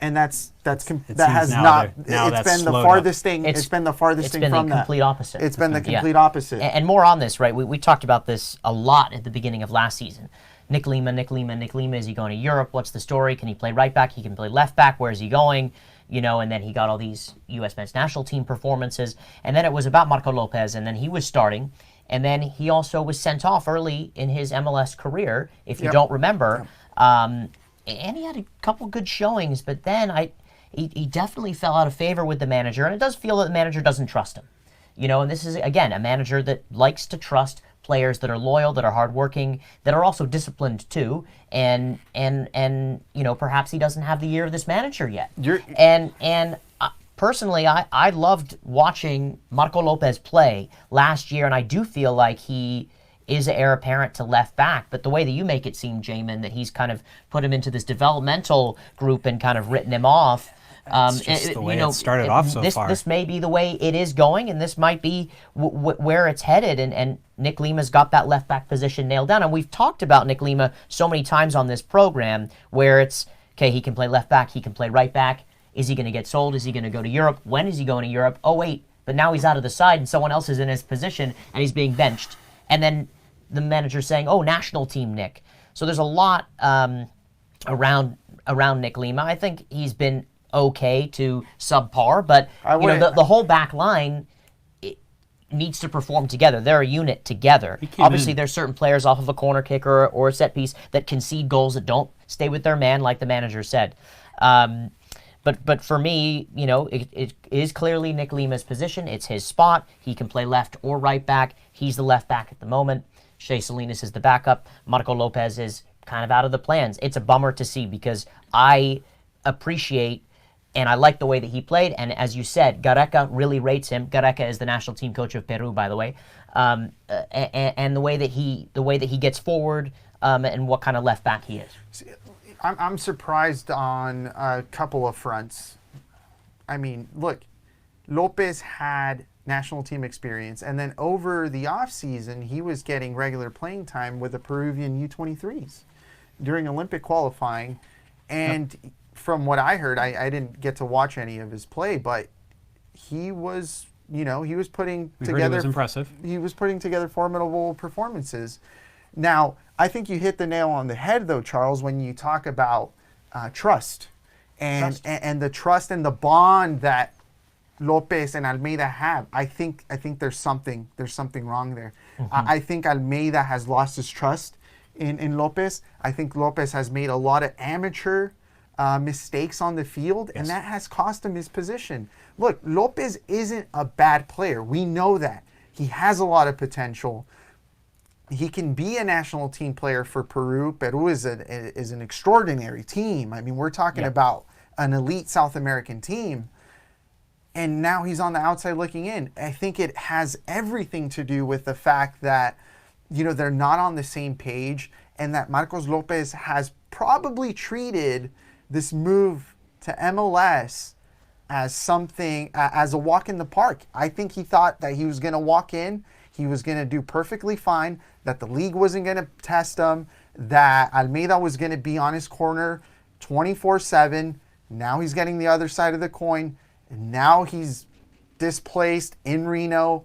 And that's been the farthest thing. It's been the farthest thing from that. It's been the complete opposite. It's been the complete opposite. And more on this, right? We talked about this a lot at the beginning of last season. Nick Lima, is he going to Europe? What's the story? Can he play right back? He can play left back. Where is he going? And then he got all these U.S. men's national team performances. And then it was about Marco Lopez, and then he was starting. And then he also was sent off early in his MLS career, if you don't remember. And he had a couple good showings, but then he definitely fell out of favor with the manager, and it does feel that the manager doesn't trust him. And this is, again, a manager that likes to trust players that are loyal, that are hardworking, that are also disciplined too, and perhaps he doesn't have the year of this manager yet. Personally, I loved watching Marco Lopez play last year, and I do feel like he is an heir apparent to left back, but the way that you make it seem, Jamon, that he's kind of put him into this developmental group and kind of written him off. It's just the way it started off so far. This may be the way it is going, and this might be where it's headed, and Nick Lima's got that left back position nailed down. And we've talked about Nick Lima so many times on this program where it's, okay, he can play left back, he can play right back. Is he going to get sold? Is he going to go to Europe? When is he going to Europe? Oh, wait, but now he's out of the side and someone else is in his position and he's being benched. And then the manager's saying, oh, national team Nick. So there's a lot around Nick Lima. I think he's been okay to subpar, but the whole back line needs to perform together. They're a unit together. Obviously, there's certain players off of a corner kick or a set piece that concede goals that don't stay with their man, like the manager said. But for me, it is clearly Nick Lima's position. It's his spot. He can play left or right back. He's the left back at the moment. Shea Salinas is the backup. Marco Lopez is kind of out of the plans. It's a bummer to see because I appreciate and I like the way that he played. And as you said, Gareca really rates him. Gareca is the national team coach of Peru, by the way. And the way that he gets forward and what kind of left back he is. I'm surprised on a couple of fronts. I mean, look, Lopez had national team experience, and then over the offseason, he was getting regular playing time with the Peruvian U23s during Olympic qualifying. And from what I heard, I didn't get to watch any of his play, but he was, he was putting together. It was impressive. He was putting together formidable performances. Now, I think you hit the nail on the head, though, Charles, when you talk about trust and the trust and the bond that Lopez and Almeyda have. I think there's something wrong there. I think Almeyda has lost his trust in Lopez. I think Lopez has made a lot of amateur mistakes on the field, and that has cost him his position. Look, Lopez isn't a bad player. We know that. He has a lot of potential. He can be a national team player for Peru. Peru is an extraordinary team. I mean, we're talking about an elite South American team. And now he's on the outside looking in. I think it has everything to do with the fact that, they're not on the same page, and that Marcos Lopez has probably treated this move to MLS as something, as a walk in the park. I think he thought that he was going to walk in, he was going to do perfectly fine, that the league wasn't going to test him, that Almeyda was going to be on his corner 24/7. Now he's getting the other side of the coin. And now he's displaced in Reno.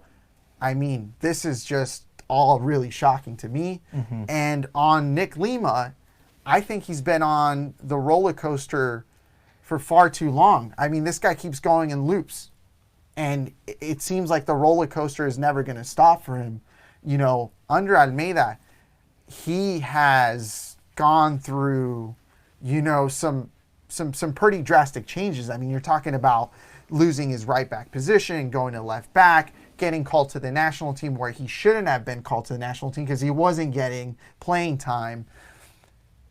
I mean, this is just all really shocking to me. And on Nick Lima, I think he's been on the roller coaster for far too long. I mean, this guy keeps going in loops. And it seems like the roller coaster is never going to stop for him. Under Almeyda, he has gone through, some pretty drastic changes. I mean, you're talking about losing his right back position, going to left back, getting called to the national team where he shouldn't have been called to the national team because he wasn't getting playing time.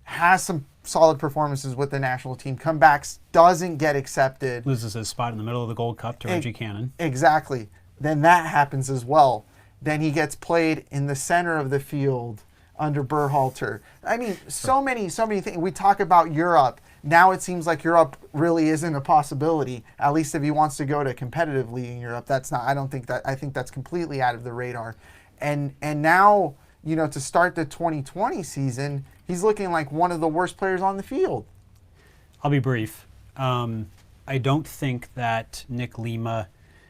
Has some solid performances with the national team, comebacks, doesn't get accepted. Loses his spot in the middle of the Gold Cup to Reggie Cannon. Exactly. Then that happens as well. Then he gets played in the center of the field under Berhalter. I mean, so many things. We talk about Europe. Now it seems like Europe really isn't a possibility, at least if he wants to go to competitive league in Europe. That's not, I think that's completely out of the radar. And now, to start the 2020 season, he's looking like one of the worst players on the field. I'll be brief. I don't think that Nick Lima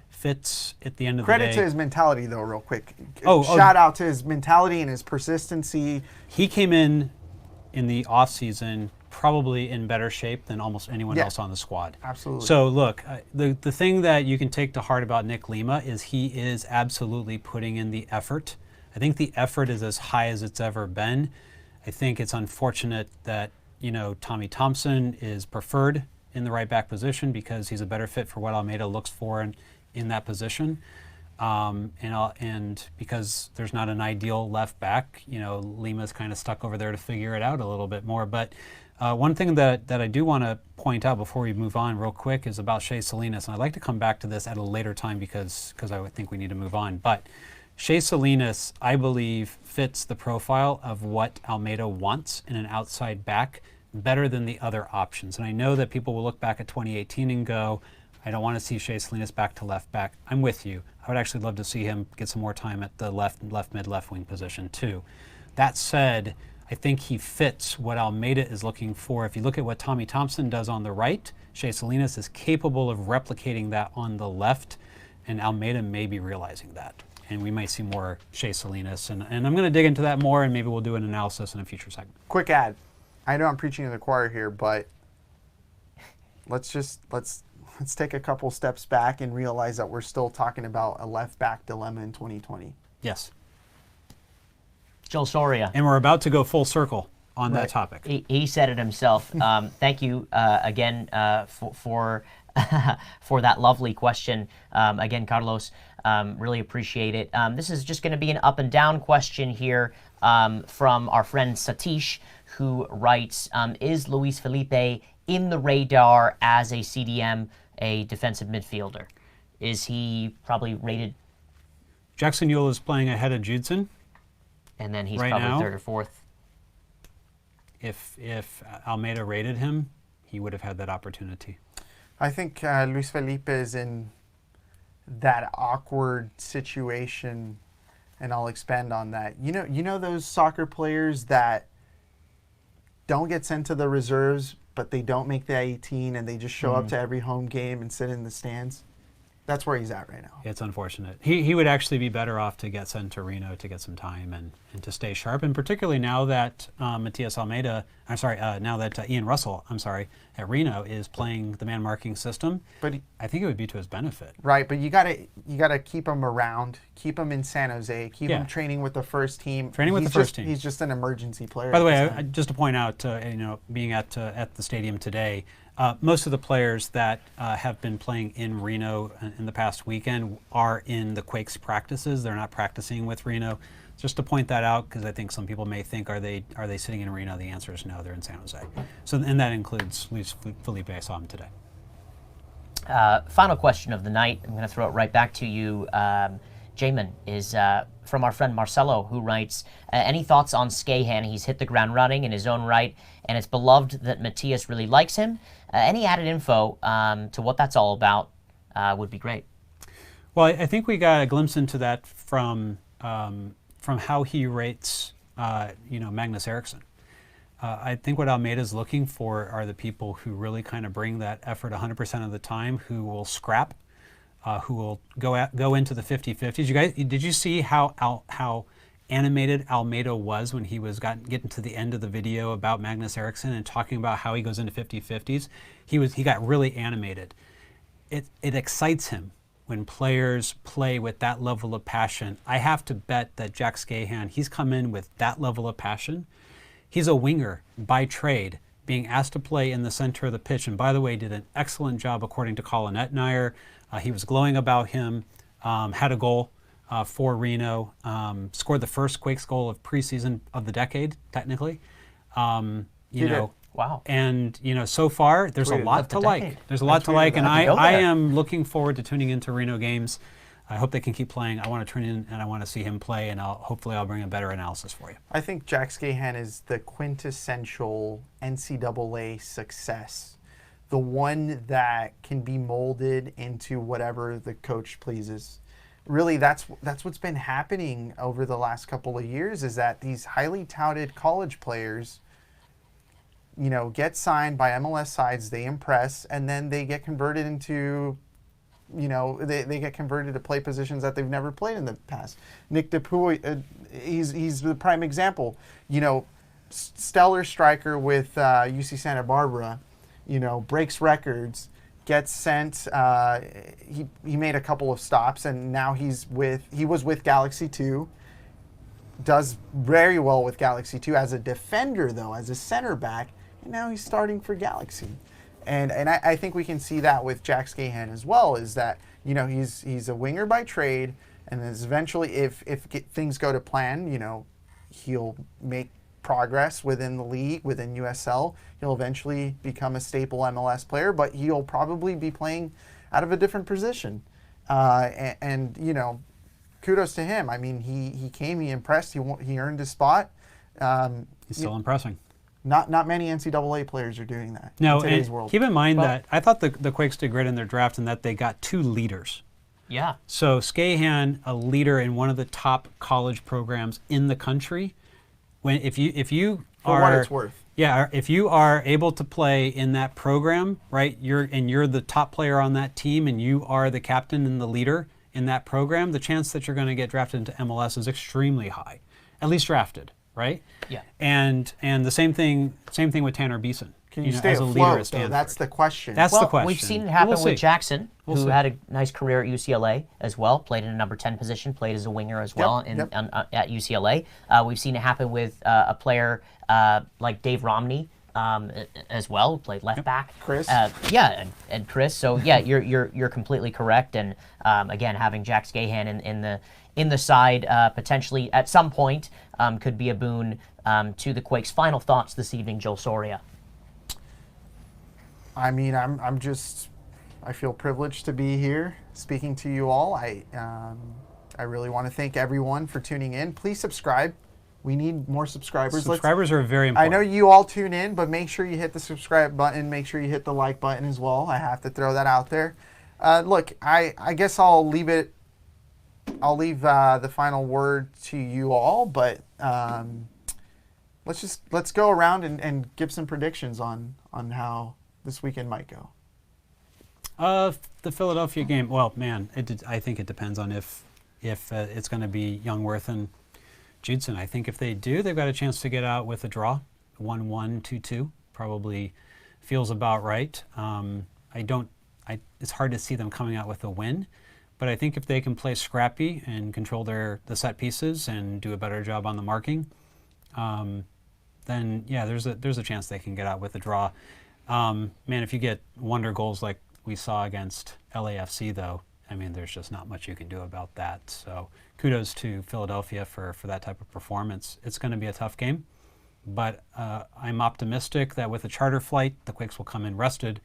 fits at the end of the day. Credit to his mentality, though, real quick. Shout out to his mentality and his persistency. He came in the offseason probably in better shape than almost anyone else on the squad. Absolutely. So look, the thing that you can take to heart about Nick Lima is he is absolutely putting in the effort. I think the effort is as high as it's ever been. I think it's unfortunate that, Tommy Thompson is preferred in the right back position because he's a better fit for what Almeyda looks for in that position. And because there's not an ideal left back, Lima's kind of stuck over there to figure it out a little bit more. But one thing that I do want to point out before we move on real quick is about Shea Salinas. And I'd like to come back to this at a later time because I would think we need to move on. But Shea Salinas, I believe, fits the profile of what Almeyda wants in an outside back better than the other options. And I know that people will look back at 2018 and go, I don't want to see Shea Salinas back to left back. I'm with you. I would actually love to see him get some more time at the left mid, left wing position too. That said, I think he fits what Almeyda is looking for. If you look at what Tommy Thompson does on the right, Shea Salinas is capable of replicating that on the left, and Almeyda may be realizing that. And we might see more Shea Salinas. And I'm going to dig into that more, and maybe we'll do an analysis in a future segment. Quick ad. I know I'm preaching to the choir here, but let's take a couple steps back and realize that we're still talking about a left back dilemma in 2020. Yes. Joel Soria. And we're about to go full circle on that topic. He said it himself. Thank you again for that lovely question. Again, Carlos, really appreciate it. This is just going to be an up and down question here from our friend Satish, who writes, is Luis Felipe in the radar as a CDM, a defensive midfielder? Is he probably rated? Jackson Yueill is playing ahead of Judson. And then he's right probably now, third or fourth. If Almeyda rated him, he would have had that opportunity. I think Luis Felipe is in that awkward situation, and I'll expand on that. You know those soccer players that don't get sent to the reserves, but they don't make the 18 and they just show up to every home game and sit in the stands? That's where he's at right now. It's unfortunate. He would actually be better off to get sent to Reno to get some time and to stay sharp, and particularly now that Matias Almeyda, now that Ian Russell, at Reno is playing the man marking system. But I think it would be to his benefit. Right, but you gotta keep him around, keep him in San Jose, keep him training with the first team. He's just an emergency player. By the way, just to point out, being at the stadium today, most of the players that have been playing in Reno in the past weekend are in the Quakes practices. They're not practicing with Reno. Just to point that out, because I think some people may think, are they sitting in Reno? The answer is no, they're in San Jose. So, and that includes Luis Felipe. I saw him today. Final question of the night. I'm going to throw it right back to you. Jamon is from our friend Marcelo, who writes, any thoughts on Skahan? He's hit the ground running in his own right, and it's beloved that Matias really likes him. Any added info to what that's all about would be great. Well, I think we got a glimpse into that from how he rates, Magnus Eriksson. I think what Almeyda's looking for are the people who really kind of bring that effort 100% of the time, who will scrap, who will go into the 50-50s. You guys, did you see how animated Almeyda was when he was getting to the end of the video about Magnus Eriksson and talking about how he goes into 50-50s? He got really animated. It excites him when players play with that level of passion. I have to bet that Jack Skahan, he's come in with that level of passion. He's a winger by trade, being asked to play in the center of the pitch. And by the way, did an excellent job according to Colin Etnier. He was glowing about him, had a goal for Reno, scored the first Quakes goal of preseason of the decade, technically. Wow. And, so far, there's a lot to like. There's a lot to like, and I am looking forward to tuning into Reno games. I hope they can keep playing. I want to tune in and I want to see him play, and hopefully I'll bring a better analysis for you. I think Jack Skahan is the quintessential NCAA success. The one that can be molded into whatever the coach pleases. Really, that's what's been happening over the last couple of years, is that these highly touted college players, get signed by MLS sides, they impress, and then they get converted into, they get converted to play positions that they've never played in the past. Nick DePuy, he's the prime example. Stellar striker with UC Santa Barbara, breaks records, gets sent. He made a couple of stops, and now he was with Galaxy 2. Does very well with Galaxy 2 as a defender, though, as a center back, and now he's starting for Galaxy. And I think we can see that with Jack Skahan as well, is that, he's a winger by trade, and then eventually, if things go to plan, he'll make progress within the league, within USL. He'll eventually become a staple MLS player, but he'll probably be playing out of a different position. And kudos to him. I mean, he came, he impressed, he earned his spot. He's still impressing. Not many NCAA players are doing that in today's world. Keep in mind that I thought the Quakes did great in their draft and that they got 2 leaders. Yeah. So Skahan, a leader in one of the top college programs in the country, if you for what it's worth. Yeah, if you are able to play in that program, right? You're the top player on that team, and you are the captain and the leader in that program. The chance that you're going to get drafted into MLS is extremely high, at least drafted, right? Yeah. And the same thing with Tanner Beeson. Can you stay as a afloat, leader at though? Stanford? That's the question. That's the question. We've seen it happen We'll with see. Jackson, We'll who see. had a nice career at UCLA as well, played in a number 10 position, played as a winger as well at UCLA. We've seen it happen with a player like Dave Romney as well, who played left back. Chris. And Chris. So yeah, you're completely correct. And again, having Jack Skahan in the side potentially at some point could be a boon to the Quakes. Final thoughts this evening, Joel Soria. I mean, I feel privileged to be here speaking to you all. I really want to thank everyone for tuning in. Please subscribe. We need more subscribers. Subscribers are very important. I know you all tune in, but make sure you hit the subscribe button. Make sure you hit the like button as well. I have to throw that out there. Look, I guess I'll leave the final word to you all, but let's go around and give some predictions on how this weekend might go. The Philadelphia game. Well, man, I think it depends on if it's going to be Youngworth and Judson. I think if they do, they've got a chance to get out with a draw, 1-1, 2-2. Probably feels about right. It's hard to see them coming out with a win, but I think if they can play scrappy and control the set pieces and do a better job on the marking, then yeah, there's a chance they can get out with a draw. Man, if you get wonder goals like we saw against LAFC, though, I mean, there's just not much you can do about that. So kudos to Philadelphia for that type of performance. It's going to be a tough game, but I'm optimistic that with a charter flight, the Quakes will come in rested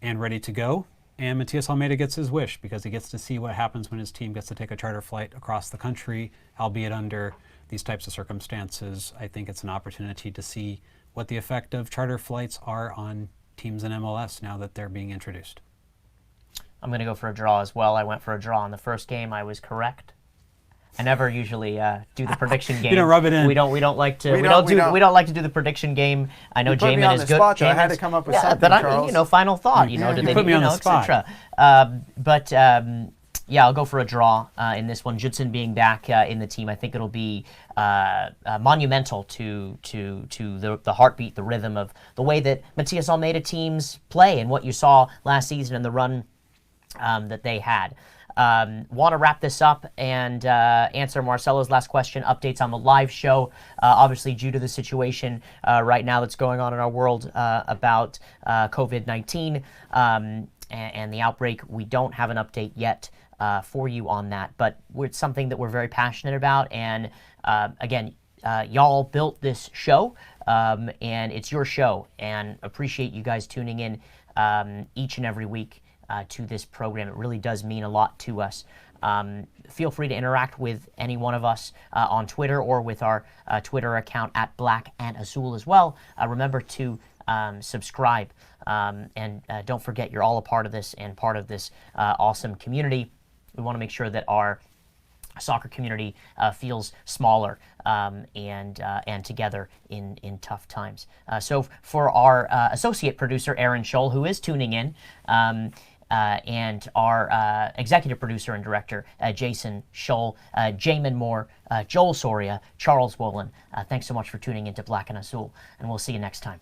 and ready to go. And Matias Almeyda gets his wish because he gets to see what happens when his team gets to take a charter flight across the country, albeit under these types of circumstances. I think it's an opportunity to see what the effect of charter flights are on teams in MLS now that they're being introduced. I'm going to go for a draw as well. I went for a draw in the first game. I was correct. I never usually do the prediction game. You don't rub it in. We don't like to. We don't like to do the prediction game. I know Jamon is good. Spot, I had to come up with something, but Charles. final thought. You put me on the spot. Yeah, I'll go for a draw in this one. Judson being back in the team, I think it'll be monumental to the heartbeat, the rhythm of the way that Matias Almeyda teams play and what you saw last season and the run that they had. Want to wrap this up and answer Marcelo's last question, updates on the live show. Obviously, due to the situation right now that's going on in our world about COVID-19 and the outbreak, we don't have an update yet for you on that. But it's something that we're very passionate about. And again, y'all built this show, and it's your show. And appreciate you guys tuning in each and every week to this program. It really does mean a lot to us. Feel free to interact with any one of us on Twitter or with our Twitter account at Black and Azul as well. Remember to subscribe and don't forget you're all a part of this and part of this awesome community. We want to make sure that our soccer community feels smaller and together in tough times. So for our associate producer, Aaron Sholl, who is tuning in, and our executive producer and director, Jason Sholl, Jamon Moore, Joel Soria, Charles Wollin. Thanks so much for tuning into Black and Azul, and we'll see you next time.